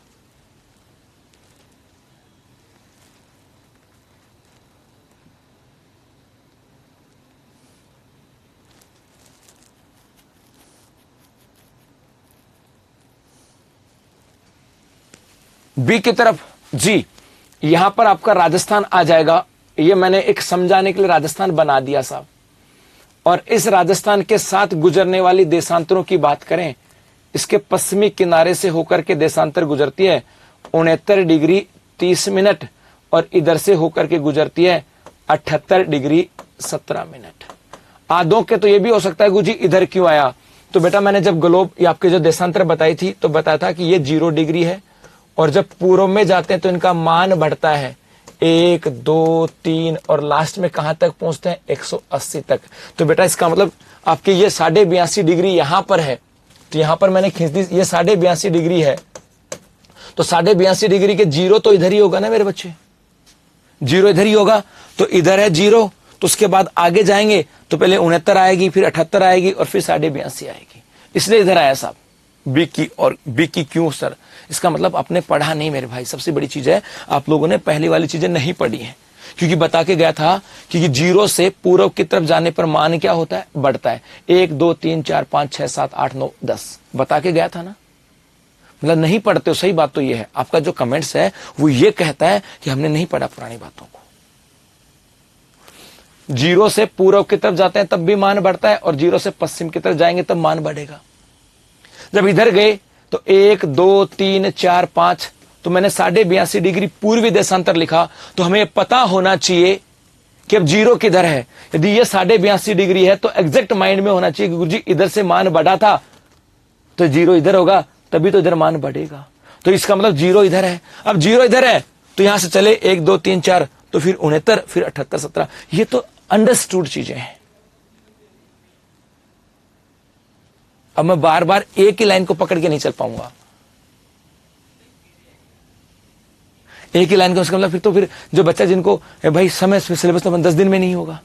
बी की तरफ जी, यहां पर आपका राजस्थान आ जाएगा। ये मैंने एक समझाने के लिए राजस्थान बना दिया साहब। और इस राजस्थान के साथ गुजरने वाली देशांतरों की बात करें, इसके पश्चिमी किनारे से होकर के देशांतर गुजरती है 69 डिग्री 30 मिनट, और इधर से होकर के गुजरती है 78 डिग्री 17 मिनट। आधों के तो ये भी हो सकता है गुरुजी इधर क्यों आया? तो बेटा मैंने जब ग्लोब या आपके जो देशांतर बताई थी तो बताया था कि ये 0 डिग्री है, और जब पूर्व में जाते हैं तो इनका मान बढ़ता है 1 2 3 और लास्ट में कहां तक पहुंचते हैं? 180 तक। तो बेटा इसका मतलब आपके ये 82.5 डिग्री यहां पर है, तो यहां पर मैंने खींच दी, ये 82.5 डिग्री है, तो 82.5 डिग्री के 0 तो इधर ही होगा ना मेरे बच्चे, 0 इधर ही होगा। तो इधर है 0, तो उसके बाद आगे जाएंगे तो पहले 69 आएगी, फिर 78 आएगी और फिर 82.5 आएगी, इसलिए इधर आया साहब बी की। और बी की क्यों सर? इसका मतलब आपने पढ़ा नहीं मेरे भाई। सबसे बड़ी चीज है आप लोगों ने पहली वाली चीजें नहीं पढ़ी हैं, क्योंकि बता के गया था कि 0 से पूर्व की तरफ जाने पर मान क्या होता है? बढ़ता है। 1 2 3 4 5 6 7 8 9 10 बता के गया था ना। मतलब नहीं पढ़ते हो, सही बात तो ये है। आपका जो कमेंट्स है वो ये कहता है कि हमने नहीं पढ़ा पुरानी बातों को। 0 से पूर्व की तरफ जाते हैं तब भी मान बढ़ता है, और 0 से पश्चिम की तरफ जाएंगे तब मान बढ़ेगा। जब इधर गए तो 1 2 3 4 5, तो मैंने 82.5 डिग्री पूर्वी देशांतर लिखा, तो हमें पता होना चाहिए कि अब 0 किधर है। यदि ये 82.5 डिग्री है तो एग्जैक्ट माइंड में होना चाहिए कि गुरुजी इधर से मान बढ़ा था तो 0 इधर होगा, तभी तो इधर मान बढ़ेगा। तो इसका मतलब 0 इधर है। अब 0 इधर है तो यहां से चले 1 2 3 4, तो फिर 69, फिर 78 17। ये तो अंडरस्टूड चीजें हैं। अब मैं बार बार एक ही लाइन को पकड़ के नहीं चल पाऊंगा। एक ही लाइन का उसका मतलब फिर तो फिर जो बच्चा जिनको भाई समय सिलेबस तो 10 दिन में नहीं होगा।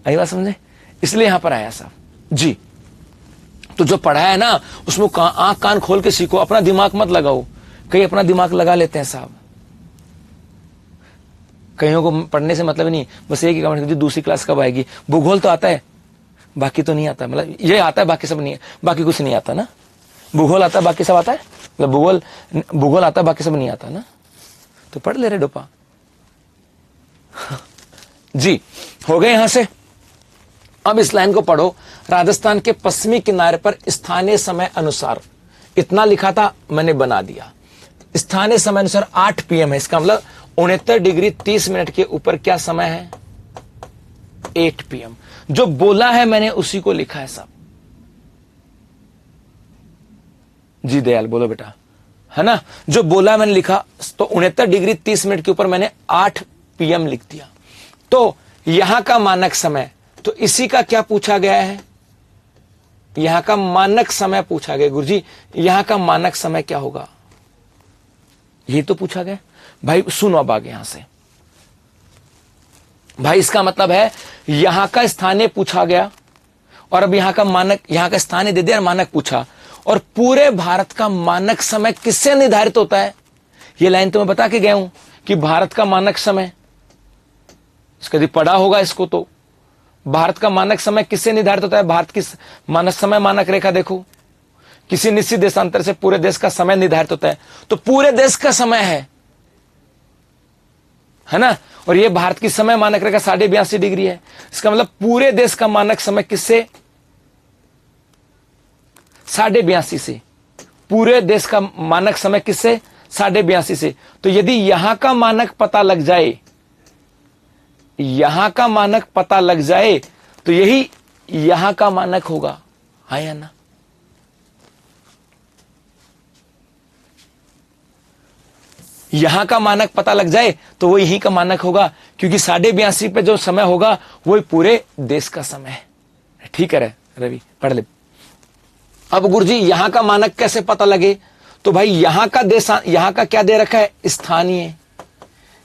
आई बात समझे? इसलिए यहां पर आया साहब जी। तो जो पढ़ा है ना उसमें आंख कान खोल के सीखो, अपना दिमाग मत लगाओ। कई अपना दिमाग लगा लेते हैं साहब, कईयों को पढ़ने से मतलब नहीं, बस एक ही कमेंट कीजिए दूसरी क्लास कब आएगी। भूगोल तो आता है, बाकी तो नहीं आता, मतलब ये आता है बाकी सब नहीं है, बाकी कुछ नहीं आता ना। भूगोल आता है बाकी सब आता है, मतलब भूगोल आता है बाकी सब नहीं आता ना। तो पढ़ ले रहे डोपा जी। हो गए यहां से। अब इस लाइन को पढ़ो। राजस्थान के पश्चिमी किनारे पर स्थानीय समय अनुसार, इतना लिखा था मैंने बना दिया। स्थानीय समय अनुसार 8 PM है, इसका मतलब 69 डिग्री 30 मिनट के ऊपर क्या समय है? 8 PM। जो बोला है मैंने उसी को लिखा है साहब। जी दयाल बोलो बेटा, है ना? जो बोला मैंने लिखा, तो 69 डिग्री 30 मिनट के ऊपर मैंने 8 PM लिख दिया। तो यहां का मानक समय, तो इसी का क्या पूछा गया है? यहां का मानक समय पूछा गया। गुरुजी यहां का मानक समय क्या होगा? यही तो पूछा गया भाई। सुनो अब आगे यहां से भाई, इसका मतलब है यहां का स्थानीय पूछा गया और अब यहां का मानक, यहां का स्थानीय दे दिया और मानक पूछा। और पूरे भारत का मानक समय किससे निर्धारित होता है? ये लाइन तो मैं बता के गया हूं कि भारत का मानक समय, इसका यदि पढ़ा होगा इसको, तो भारत का मानक समय किससे निर्धारित होता है? भारत की मानक समय मानक रेखा देखो, किसी निश्चित देशांतर से पूरे देश का समय निर्धारित होता है। तो पूरे देश का समय है ना? और ये भारत की समय मानक रेखा 82.5 डिग्री है। इसका मतलब पूरे देश का मानक समय किससे? 82.5 से। पूरे देश का मानक समय किससे? 82.5 से। तो यदि यहां का मानक पता लग जाए, यहां का मानक पता लग जाए, तो यही यहां का मानक होगा। हाँ या ना? यहां का मानक पता लग जाए तो वो यहीं का मानक होगा, क्योंकि 82.5 पे जो समय होगा वही पूरे देश का समय है। ठीक है रवि, पढ़ ले। अब गुरुजी यहां का मानक कैसे पता लगे? तो भाई यहां का देश, यहां का क्या दे रखा है? स्थानीय।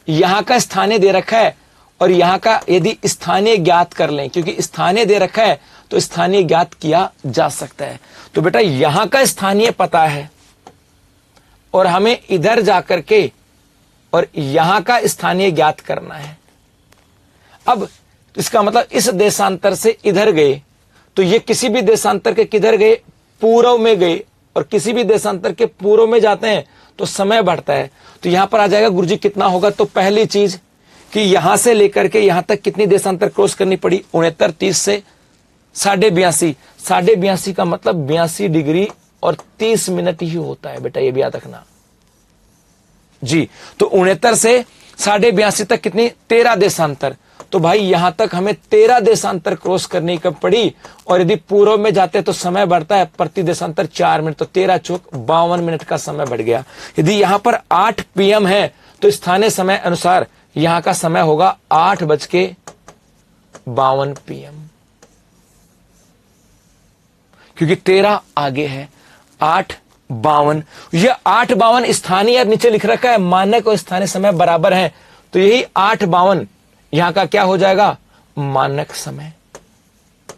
यहां का स्थानीय दे रखा है, और यहां का यदि स्थानीय ज्ञात कर लें, क्योंकि स्थानीय दे रखा है तो स्थानीय ज्ञात किया जा सकता है। तो बेटा यहां का स्थानीय पता है और हमें इधर जाकर के और यहां का स्थानीय ज्ञात करना है। अब इसका मतलब इस देशांतर से इधर गए, तो ये किसी भी देशांतर के किधर गए? पूर्व में गए, और किसी भी देशांतर के पूर्व में जाते हैं तो समय बढ़ता है। तो यहां पर आ जाएगा गुरुजी कितना होगा? तो पहली चीज कि यहां से लेकर के यहां तक कितनी देशांतर क्रॉस करनी पड़ी? 69, 30 से 82.5। 82.5 का मतलब 82 डिग्री और 30 मिनट ही होता है बेटा, ये भी याद रखना जी। तो 69 से 82.5 तक कितनी? 13 देशांतर। तो भाई यहां तक हमें 13 देशांतर क्रॉस करने की पड़ी, और यदि पूर्व में जाते तो समय बढ़ता है प्रति देशांतर 4 मिनट, तो 13 चौक 52 मिनट का समय बढ़ गया। यदि यहां पर 8 PM है तो स्थानीय समय अनुसार यहां का समय होगा 8:52 PM, क्योंकि 13 आगे है। 8:52, यह 8:52 स्थानीय नीचे लिख रखा है, मानक और स्थानीय समय बराबर है, तो यही 8:52 यहां का क्या हो जाएगा? मानक समय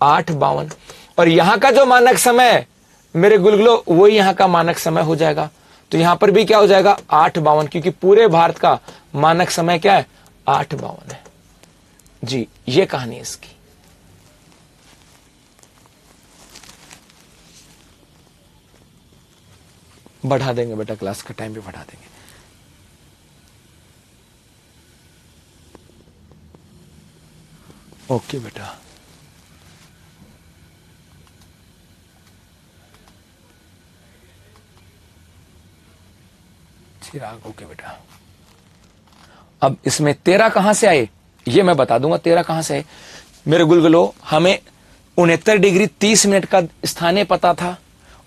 8:52। और यहां का जो मानक समय मेरे गुलगुलो, वो यहां का मानक समय हो जाएगा। तो यहां पर भी क्या हो जाएगा? 8:52, क्योंकि पूरे भारत का मानक समय क्या है? 8:52 है जी। ये कहानी है इसकी। बढ़ा देंगे बेटा, क्लास का टाइम भी बढ़ा देंगे। ओके बेटा, चिराग ओके बेटा। अब इसमें 13 कहां से आए ये मैं बता दूंगा। 13 कहां से आए मेरे गुलगुलो? हमें 69 डिग्री 30 मिनट का स्थानीय पता था,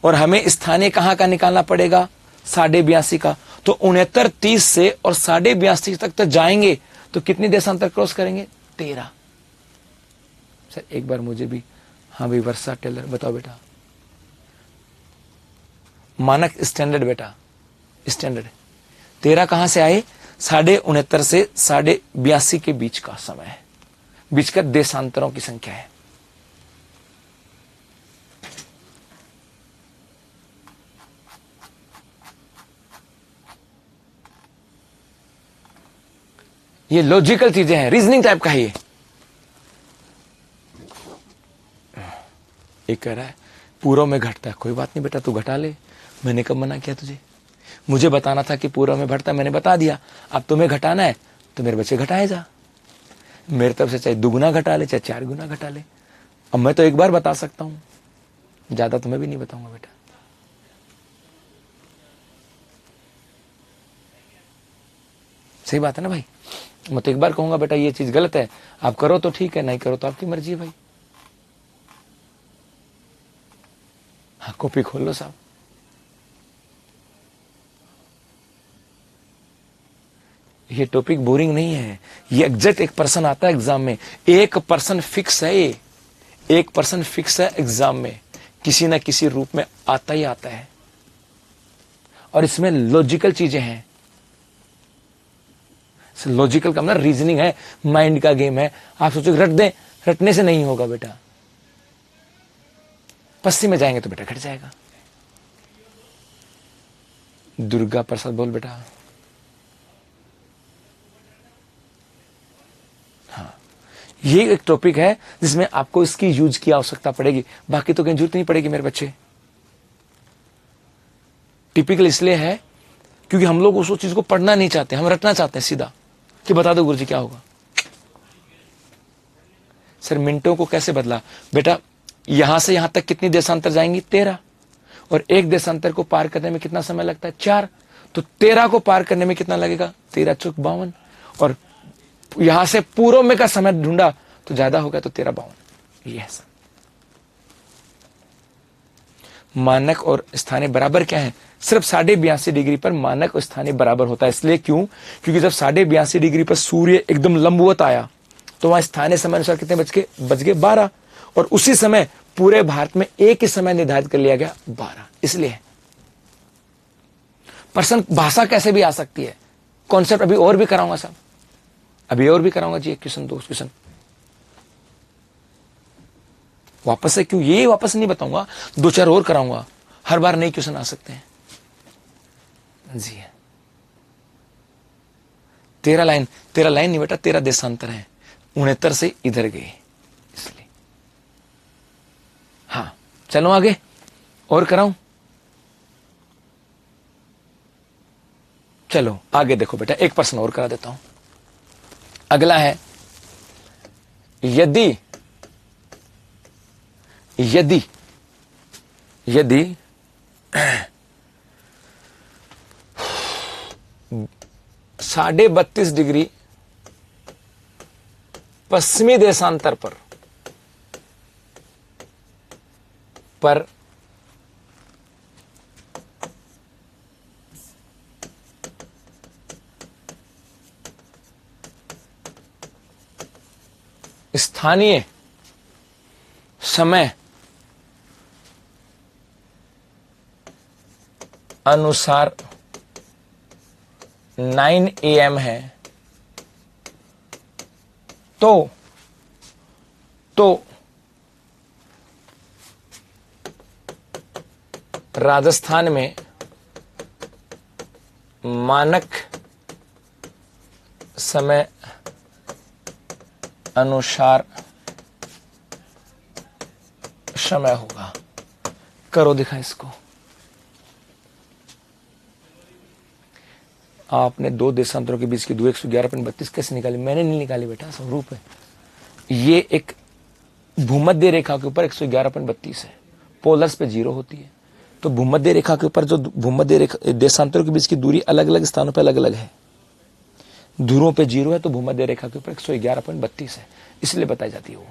और हमें स्थानीय कहां का निकालना पड़ेगा? 82.5 का। तो 69, 30 से और 82.5 तक तो जाएंगे, तो कितनी देशांतर क्रॉस करेंगे? 13। सर एक बार मुझे भी, हाँ भाई वर्षा टेलर बताओ बेटा। मानक स्टैंडर्ड बेटा, स्टैंडर्ड। 13 कहां से आए? 69.5 से 82.5 के बीच का समय है, बीच का देशांतरों की संख्या है। ये लॉजिकल चीजें हैं, रीजनिंग टाइप का है ये। एक कह रहा है पूर्व में घटता है, कोई बात नहीं बेटा तू घटा ले, मैंने कब मना किया तुझे? मुझे बताना था कि पूर्व में बढ़ता, मैंने बता दिया। अब तुम्हें घटाना है तो मेरे बच्चे घटाए जा, मेरे तरफ से चाहे दुगुना घटा ले चाहे 4 गुना घटा ले। अब मैं तो एक बार बता सकता हूं, ज्यादा तुम्हें भी नहीं बताऊंगा बेटा। सही बात है ना भाई? मैं तो एक बार कहूंगा बेटा ये चीज गलत है, आप करो तो ठीक है, नहीं करो तो आपकी मर्जी है भाई। हाँ, कॉपी खोल लो साहब। ये टॉपिक बोरिंग नहीं है, ये एग्जैक्ट एक पर्सन आता है एग्जाम में, एक पर्सन फिक्स है, ये एक पर्सन फिक्स है एग्जाम में, किसी ना किसी रूप में आता ही आता है। और इसमें लॉजिकल चीजें हैं, लॉजिकल का मतलब रीजनिंग है, माइंड का गेम है। आप सोचो रट दें, रटने से नहीं होगा बेटा। पश्चिम में जाएंगे तो बेटा घट जाएगा। दुर्गा प्रसाद बोल बेटा। हाँ, ये एक टॉपिक है जिसमें आपको इसकी यूज की आवश्यकता पड़ेगी, बाकी तो कहीं जरूरत नहीं पड़ेगी मेरे बच्चे। टिपिकल इसलिए है क्योंकि हम लोग उस चीज को पढ़ना नहीं चाहते, हम रटना चाहते हैं सीधा कि बता दो गुरुजी क्या होगा। सर मिनटों को कैसे बदला? बेटा यहां से यहां तक कितनी देशांतर जाएंगी? 13। और एक देशांतर को पार करने में कितना समय लगता है? 4। तो 13 को पार करने में कितना लगेगा? 13 चौक 52। और यहां से पूर्व में का समय ढूंढा तो ज्यादा हो गया, तो 13 52। ये है सर। मानक और स्थानीय बराबर क्या है? सिर्फ 82.5 डिग्री पर मानक और स्थानीय बराबर होता है। इसलिए क्यों? क्योंकि जब 82.5 डिग्री पर सूर्य एकदम लंबवत आया तो वहां स्थानीय समय अनुसार कितने बच गए 12। और उसी समय पूरे भारत में एक ही समय निर्धारित कर लिया गया 12। इसलिए पर्सन भाषा कैसे भी आ सकती है, कॉन्सेप्ट अभी और भी कराऊंगा साहब, अभी और भी कराऊंगा जी। 1 क्वेश्चन 2 क्वेश्चन वापस से, क्यों ये वापस नहीं बताऊंगा, 2-4 और कराऊंगा। हर बार नए क्वेश्चन आ सकते हैं जी। 13 लाइन नहीं बेटा, 13 देशांतर है। 69 से इधर गए इसलिए। हाँ चलो आगे और कराऊं। चलो आगे देखो बेटा, एक प्रश्न और करा देता हूं। अगला है, यदि 32.5 डिग्री पश्चिमी देशांतर पर स्थानीय समय अनुसार 9 AM है तो राजस्थान में मानक समय अनुसार समय होगा। करो दिखा इसको। आपने 2 देशांतरों के बीच की दूरी 111.32 कैसे निकाली? मैंने नहीं निकाली बेटा, स्वरूप है। ये एक भूमध्य रेखा के ऊपर 111.32 है, पोलर्स पे 0 होती है। तो भूमध्य रेखा के ऊपर जो भूमध्य रेखा देशांतरों के बीच की दूरी अलग अलग स्थानों पर अलग अलग है। ध्रुवों पे 0 है तो भूमध्य रेखा के ऊपर 111.32 है, इसलिए बताई जाती है वो।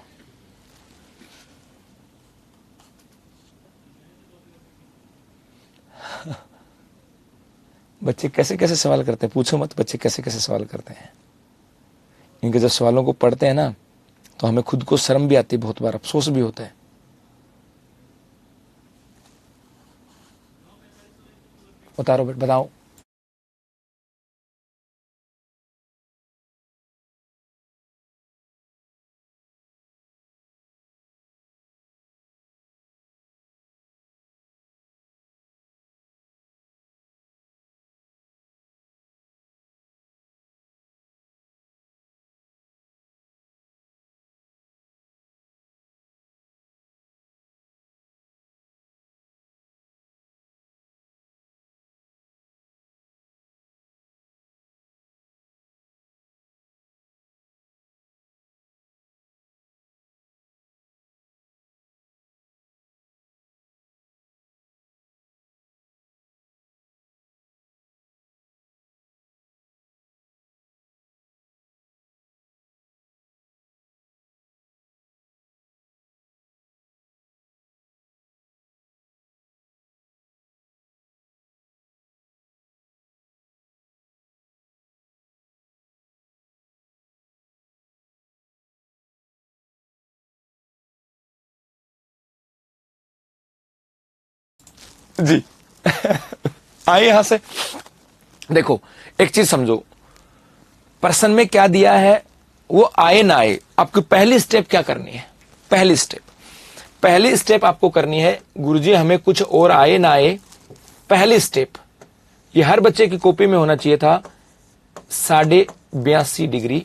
बच्चे कैसे कैसे सवाल करते हैं, पूछो मत, बच्चे कैसे कैसे सवाल करते हैं। इनके जब सवालों को पढ़ते हैं ना तो हमें खुद को शर्म भी आती है, बहुत बार अफसोस भी होता है। उतारो बेटा, बताओ। जी आइए यहां से देखो, एक चीज समझो, प्रश्न में क्या दिया है, वो आए ना आए, आपकी पहली स्टेप क्या करनी है? पहली स्टेप आपको करनी है, गुरुजी हमें कुछ और आए ना आए, पहली स्टेप ये हर बच्चे की कॉपी में होना चाहिए था, 82.5 डिग्री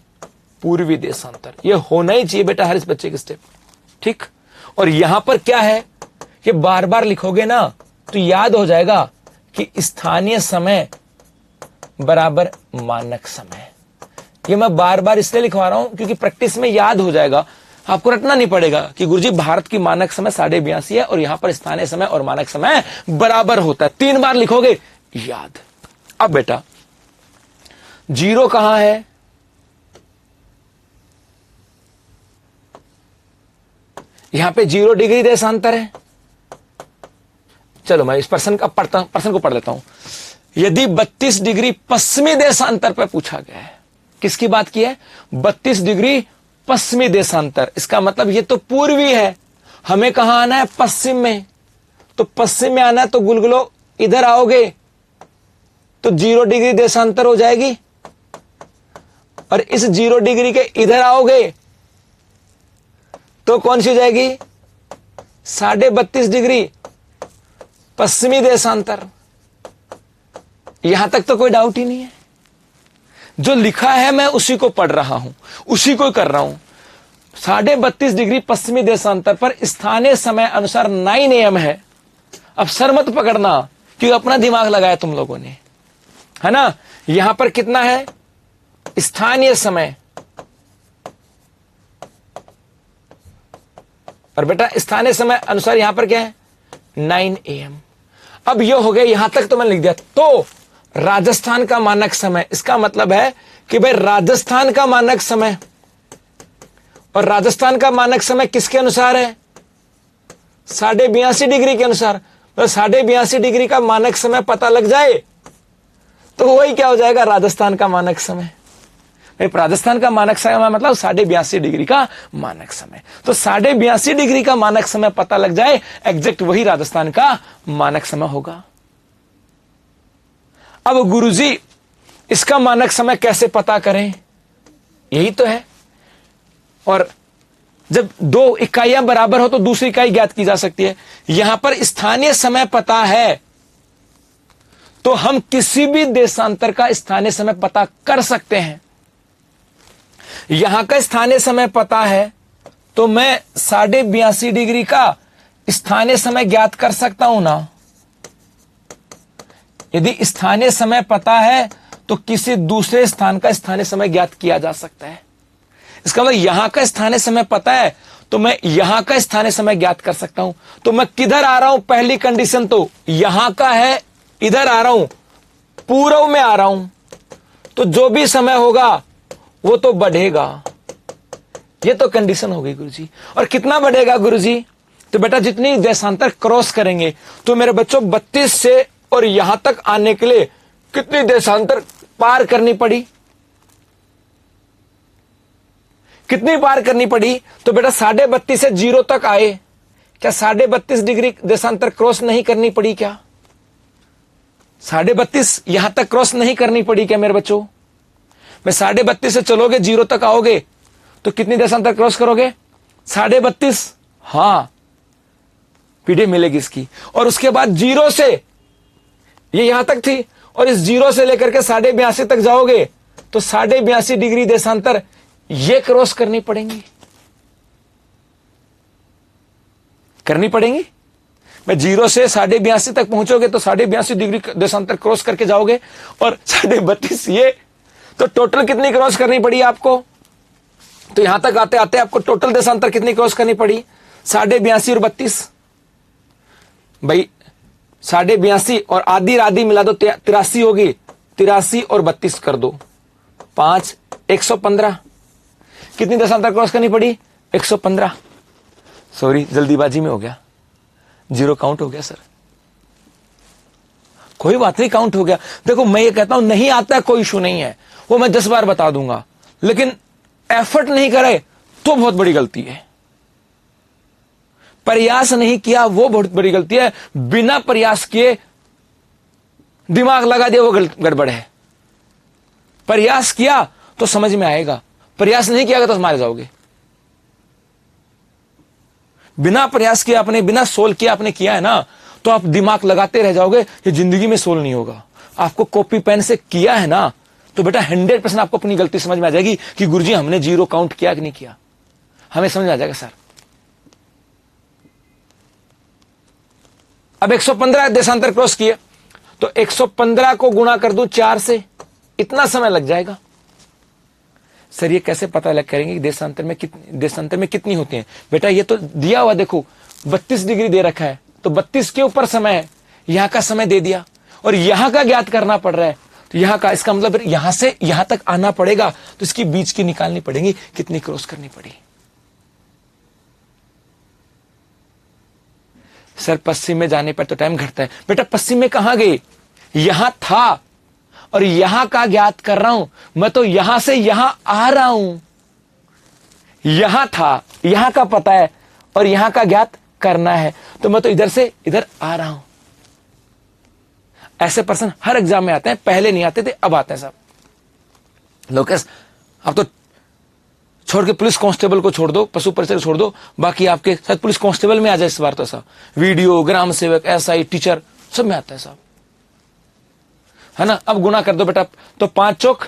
पूर्वी देशांतर। ये होना ही चाहिए बेटा हर इस बच्चे की स्टेप, ठीक। और यहां पर क्या है, ये बार बार लिखोगे ना तो याद हो जाएगा कि स्थानीय समय बराबर मानक समय। ये मैं बार बार इसलिए लिखवा रहा हूं क्योंकि प्रैक्टिस में याद हो जाएगा, आपको रटना नहीं पड़ेगा कि गुरुजी भारत की मानक समय 82.5 है और यहां पर स्थानीय समय और मानक समय बराबर होता है। 3 बार लिखोगे याद। अब बेटा जीरो कहां है? यहां पे 0 डिग्री देशांतर है। चलो मैं इस प्रश्न को पढ़ लेता हूं। यदि 32 डिग्री पश्चिमी देशांतर पर पूछा गया है, किसकी बात की है? 32 डिग्री पश्चिमी देशांतर, इसका मतलब ये तो पूर्वी है, हमें कहां आना है? पश्चिम में। तो पश्चिम में आना है तो गुलगुलो इधर आओगे तो 0 डिग्री देशांतर हो जाएगी, और इस 0 डिग्री के इधर आओगे तो कौन सी हो जाएगी? 32.5 डिग्री पश्चिमी देशांतर। यहां तक तो कोई डाउट ही नहीं है, जो लिखा है मैं उसी को पढ़ रहा हूं, उसी को कर रहा हूं। 32.5 डिग्री पश्चिमी देशांतर पर स्थानीय समय अनुसार 9 AM है। अब सर मत पकड़ना क्योंकि अपना दिमाग लगाया तुम लोगों ने, है ना। यहां पर कितना है? स्थानीय समय, और बेटा स्थानीय समय अनुसार यहां पर क्या है? 9 AM। अब यह हो गया, यहां तक तो मैंने लिख दिया। तो राजस्थान का मानक समय, इसका मतलब है कि भाई राजस्थान का मानक समय, और राजस्थान का मानक समय किसके अनुसार है? 82.5 डिग्री के अनुसार। तो 82.5 डिग्री का मानक समय पता लग जाए तो वही क्या हो जाएगा? राजस्थान का मानक समय। राजस्थान का मानक समय मतलब 82.5 डिग्री का मानक समय। तो 82.5 डिग्री का मानक समय पता लग जाए, एग्जैक्ट वही राजस्थान का मानक समय होगा। अब गुरुजी इसका मानक समय कैसे पता करें? यही तो है। और जब 2 इकाइयां बराबर हो तो दूसरी इकाई ज्ञात की जा सकती है। यहां पर स्थानीय समय पता है तो हम किसी भी देशांतर का स्थानीय समय पता कर सकते हैं। यहां का स्थानीय समय पता है तो मैं 82.5 डिग्री का स्थानीय समय ज्ञात कर सकता हूं ना। यदि स्थानीय समय पता है तो किसी दूसरे स्थान का स्थानीय समय ज्ञात किया जा सकता है। इसका मतलब यहां का स्थानीय समय पता है तो मैं यहां का स्थानीय समय ज्ञात कर सकता हूं। तो मैं किधर आ रहा हूं? पहली कंडीशन तो यहां का है, इधर आ रहा हूं, पूर्व में आ रहा हूं, तो जो भी समय होगा वो तो बढ़ेगा। ये तो कंडीशन हो गई गुरुजी। और कितना बढ़ेगा गुरुजी? तो बेटा जितनी देशांतर क्रॉस करेंगे, तो मेरे बच्चों 32 से और यहां तक आने के लिए कितनी देशांतर पार करनी पड़ी? कितनी पार करनी पड़ी? तो बेटा 32.5 से 0 तक आए, क्या 32.5 डिग्री देशांतर क्रॉस नहीं करनी पड़ी? क्या 32.5 यहां तक क्रॉस नहीं करनी पड़ी क्या मेरे बच्चों? मैं 32.5 से चलोगे 0 तक आओगे तो कितनी देशांतर क्रॉस करोगे? 32.5। हां, पीढ़ी मिलेगी इसकी। और उसके बाद 0 से ये यहां तक थी, और इस 0 से लेकर के 82.5 तक जाओगे तो 82.5 डिग्री देशांतर ये क्रॉस करनी पड़ेंगी, करनी पड़ेंगी। मैं 0 से 82.5 तक पहुंचोगे तो 82.5 डिग्री देशांतर क्रॉस करके जाओगे, और 32.5 ये, तो टोटल कितनी क्रॉस करनी पड़ी आपको? तो यहां तक आते आते आपको टोटल देशांतर कितनी क्रॉस करनी पड़ी? 82.5 और 32। भाई 82.5 और आधी मिला दो 83 होगी। 83 और 32 कर दो, 5 115। कितनी देशांतर क्रॉस करनी पड़ी? 115। सॉरी, जल्दीबाजी में हो गया, 0 काउंट हो गया सर। कोई बात नहीं, काउंट हो गया। देखो मैं ये कहता हूं नहीं आता है कोई इशू नहीं है, वो मैं 10 बार बता दूंगा, लेकिन एफर्ट नहीं करे तो बहुत बड़ी गलती है। प्रयास नहीं किया वो बहुत बड़ी गलती है, बिना प्रयास किए दिमाग लगा दिया वो गड़बड़ है। प्रयास किया तो समझ में आएगा, प्रयास नहीं किया तो मारे जाओगे। बिना प्रयास किया आपने, बिना सोल किया आपने किया है ना, तो आप दिमाग लगाते रह जाओगे, ये जिंदगी में सोल नहीं होगा। आपको कॉपी पेन से किया है ना, तो बेटा 100% आपको अपनी गलती समझ में आ जाएगी कि गुरुजी हमने 0 काउंट किया कि नहीं किया, हमें समझ में आ जाएगा सर। अब 115 देशांतर क्रॉस किए, तो 115 को गुणा कर दूं 4 से, इतना समय लग जाएगा। सर ये कैसे पता लग करेंगे कि देशांतर में कितनी होती हैं? बेटा ये तो दिया हुआ, देखो 32 डिग्री दे रखा है, तो 32 के ऊपर समय है, यहां का समय दे दिया, और यहां का ज्ञात करना पड़ रहा है, तो यहां का, इसका मतलब यहां से यहां तक आना पड़ेगा, तो इसकी बीच की निकालनी पड़ेगी, कितनी क्रॉस करनी पड़ी। सर पश्चिम में जाने पर तो टाइम घटता है। बेटा पश्चिम में कहां गए? यहां था, और यहां का ज्ञात कर रहा हूं, मैं तो यहां से यहां आ रहा हूं। यहां था, यहां का पता है, और यहां का ज्ञात करना है, तो मैं तो इधर से इधर आ रहा हूं। ऐसे पर्सन हर एग्जाम में आते हैं, पहले नहीं आते थे, अब आते हैं साहब। लोकेश अब तो छोड़ के पुलिस कांस्टेबल को छोड़ दो, पशु परिचय छोड़ दो, बाकी आपके शायद पुलिस कांस्टेबल में आ जाए इस बार तो। साहब वीडियो, ग्राम सेवक, एसआई, टीचर सब में आता है साहब, है ना। अब गुना कर दो बेटा, तो 5 चौक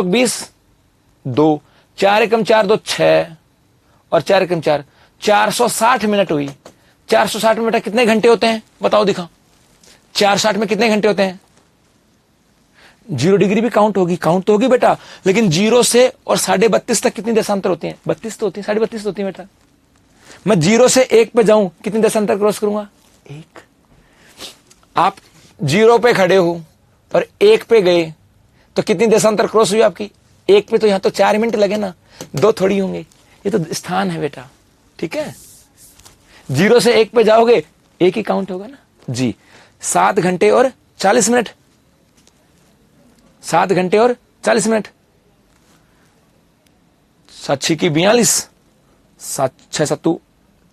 20, 2, 4 एकम 4, 2 6, और 4 एकम 4, 460 मिनट हुई। 460 मिनट कितने घंटे होते हैं बताओ, दिखाओ। 460 में कितने घंटे होते हैं? 0 डिग्री भी काउंट तो होगी बेटा, लेकिन 0 से और 32.5 तक कितनी देशांतर होती है? 32 तो होती है, 32.5 होती है बेटा। मैं 0 से 1 पे जाऊं, कितनी देशांतर क्रॉस करूंगा? 1। आप 0 पे खड़े हो और 1 पे गए, तो कितनी देशांतर क्रॉस हुई आपकी? 1 पे तो यहां तो 4 मिनट लगे ना, 2 थोड़ी होंगे, ये तो स्थान है बेटा, ठीक है। 0 से 1 पे जाओगे, 1 ही काउंट होगा ना जी। 7 घंटे और 40 मिनट, 7 घंटे और 40 मिनट, 7 6 की 42, 7 6 7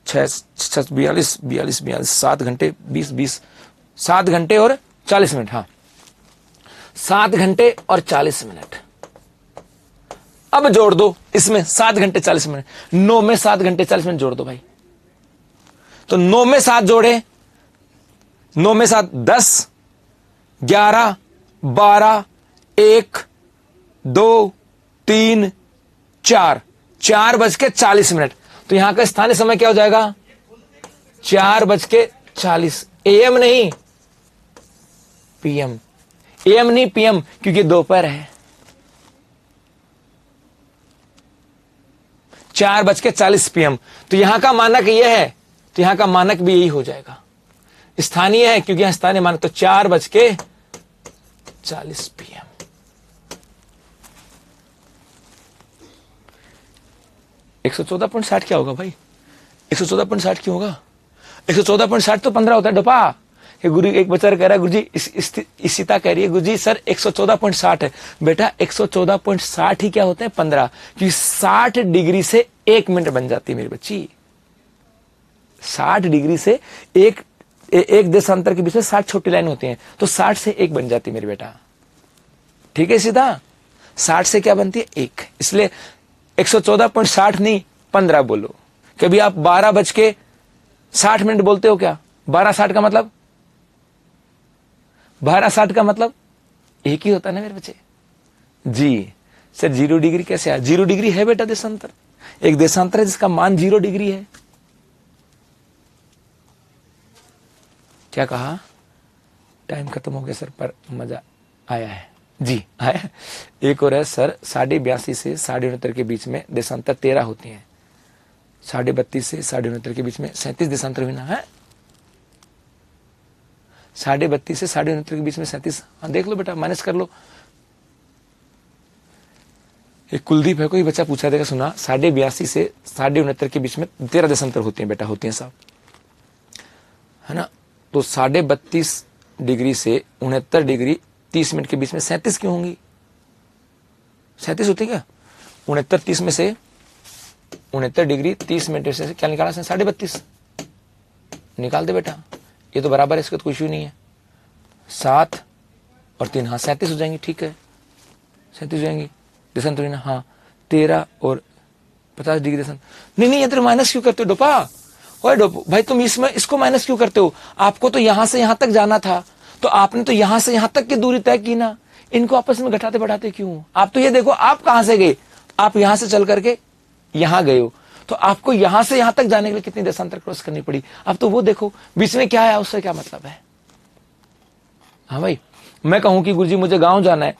6 42, 7 घंटे 20, 7 घंटे और 40 मिनट, हाँ 7 घंटे और 40 मिनट। अब जोड़ दो इसमें 7 घंटे 40 मिनट, 9 में 7 घंटे 40 मिनट जोड़ दो भाई। तो 9 में 7 जोड़े, 9 में 7 10, 11, 12, 1, 2, 3, 4, 4:40। तो यहां का स्थानीय समय क्या हो जाएगा? 4:40। AM नहीं PM, AM नहीं PM, क्योंकि दोपहर है। 4:40 PM। तो यहां का मानक यह है, तो यहां का मानक भी यही हो जाएगा, स्थानीय है क्योंकि यहां स्थानीय मानक, तो 4:40 PM। एक 114.60 क्या होगा भाई? 114.60 क्यों होगा? 114.60 तो 15 होता है डोपा। गुरु एक बच्चा कह रहा है, गुरुजी इसिता कह रही है, गुरुजी सर 114.60 है। बेटा 114.60 ही क्या होते हैं? 15, क्योंकि 60 डिग्री से 1 मिनट बन जाती है मेरी बच्ची। 60 डिग्री से एक देशांतर के बीच में 60 छोटी लाइन होती हैं, तो 60 से 1 बन जाती है मेरी बेटा, ठीक है सीधा। 60 से क्या बनती है? 1। इसलिए 114.60 नहीं 15 बोलो। कभी आप 12:60 बोलते हो क्या? 12:60 का मतलब 12:60 का मतलब 1 ही होता है ना मेरे बच्चे जी। सर 0 डिग्री कैसे आया? 0 डिग्री है बेटा देशांतर, एक देशांतर है जिसका मान 0 डिग्री है। क्या कहा? टाइम खत्म हो गया सर, पर मजा आया है जी, आया। एक और है सर, 82.5 से 69.5 के बीच में देशांतर 13 होती हैं। 32.5 से 69.5 के बीच में 37 देशांतर हुई ना है। 32.5 से 69.5 के बीच में 37, हाँ देख लो बेटा, माइनस कर लो। एक कुलदीप है, कोई बच्चा पूछा देगा, सुना 82.5 से 69.5 के बीच में 13 देशांतर होती हैं बेटा, होती हैं साहब, है ना। तो 32.5 डिग्री से 69 डिग्री 30 मिनट के बीच में 37 क्यों होंगी? 37 होती क्या? 69 30 में से 69 डिग्री 30 मिनट से क्या निकाला 32.5 निकाल दे बेटा, ये तो बराबर है, इसका तो कोई इश्यू नहीं है। 7 और 3 हाँ 37 हो जाएंगे, ठीक है 37 हो जाएंगी। देसन तो हाँ 13 और 50 डिग्री देसन। नहीं ये तो माइनस क्यों करते हो डोपा? ओए डोपो भाई, तुम इसमें इसको माइनस क्यों करते हो? आपको तो यहां से यहां तक जाना था, तो आपने तो यहां से यहां तक की दूरी तय की ना, इनको आपस में घटाते बढ़ाते क्यों? आप तो ये देखो आप कहां से गए, आप यहां से चल करके यहां गए हो, तो आपको यहां से यहां तक जाने के लिए कितनी देशांतर क्रॉस करनी पड़ी? अब तो वो देखो बीच में क्या है, उससे क्या मतलब है? हाँ भाई, मैं कहूं कि गुरुजी मुझे गांव जाना है,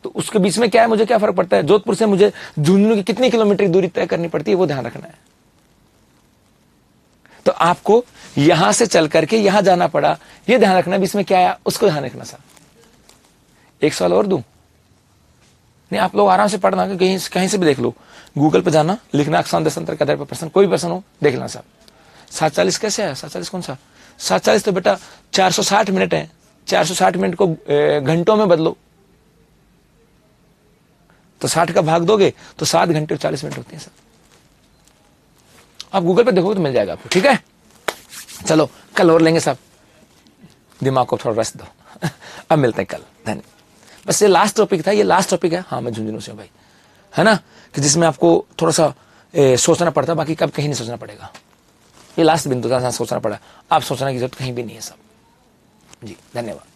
तो उसके बीच में क्या है, मुझे क्या फर्क पड़ता है? जोधपुर से मुझे झुंझुनू की कितनी किलोमीटर की दूरी तय करनी पड़ती है, वो ध्यान रखना है। तो आपको यहां से चल करके यहां जाना पड़ा, ये ध्यान रखना, बीच में क्या आया उसको ध्यान रखना। सर एक सवाल और दूं? नहीं, आप लोग आराम से पढ़ना, कहीं से भी देख लो, गूगल पे जाना, लिखना अक्षांश देशांतर के आधार पर प्रश्न, कोई प्रश्न हो देख लेना। साहब 740 कैसे है? 740 कौन सा? 740 तो बेटा 460 मिनट है, 460 मिनट को घंटों में बदलो, तो 60 का भाग दोगे तो 7 घंटे और 40 मिनट होते हैं। सर आप गूगल पे देखोगे तो मिल जाएगा आपको, ठीक है? चलो कल और लेंगे साहब, दिमाग को थोड़ा रेस्ट दो। अब मिलते हैं कल, धन्यवाद। बस ये लास्ट टॉपिक था, ये लास्ट टॉपिक है। हाँ मैं झुंझुनू से हूँ भाई, है ना, कि जिसमें आपको थोड़ा सा सोचना पड़ता, बाकी कब कहीं नहीं सोचना पड़ेगा। ये लास्ट बिंदु था, सोचना पड़ा, आप सोचने की जरूरत कहीं भी नहीं है सब। जी धन्यवाद।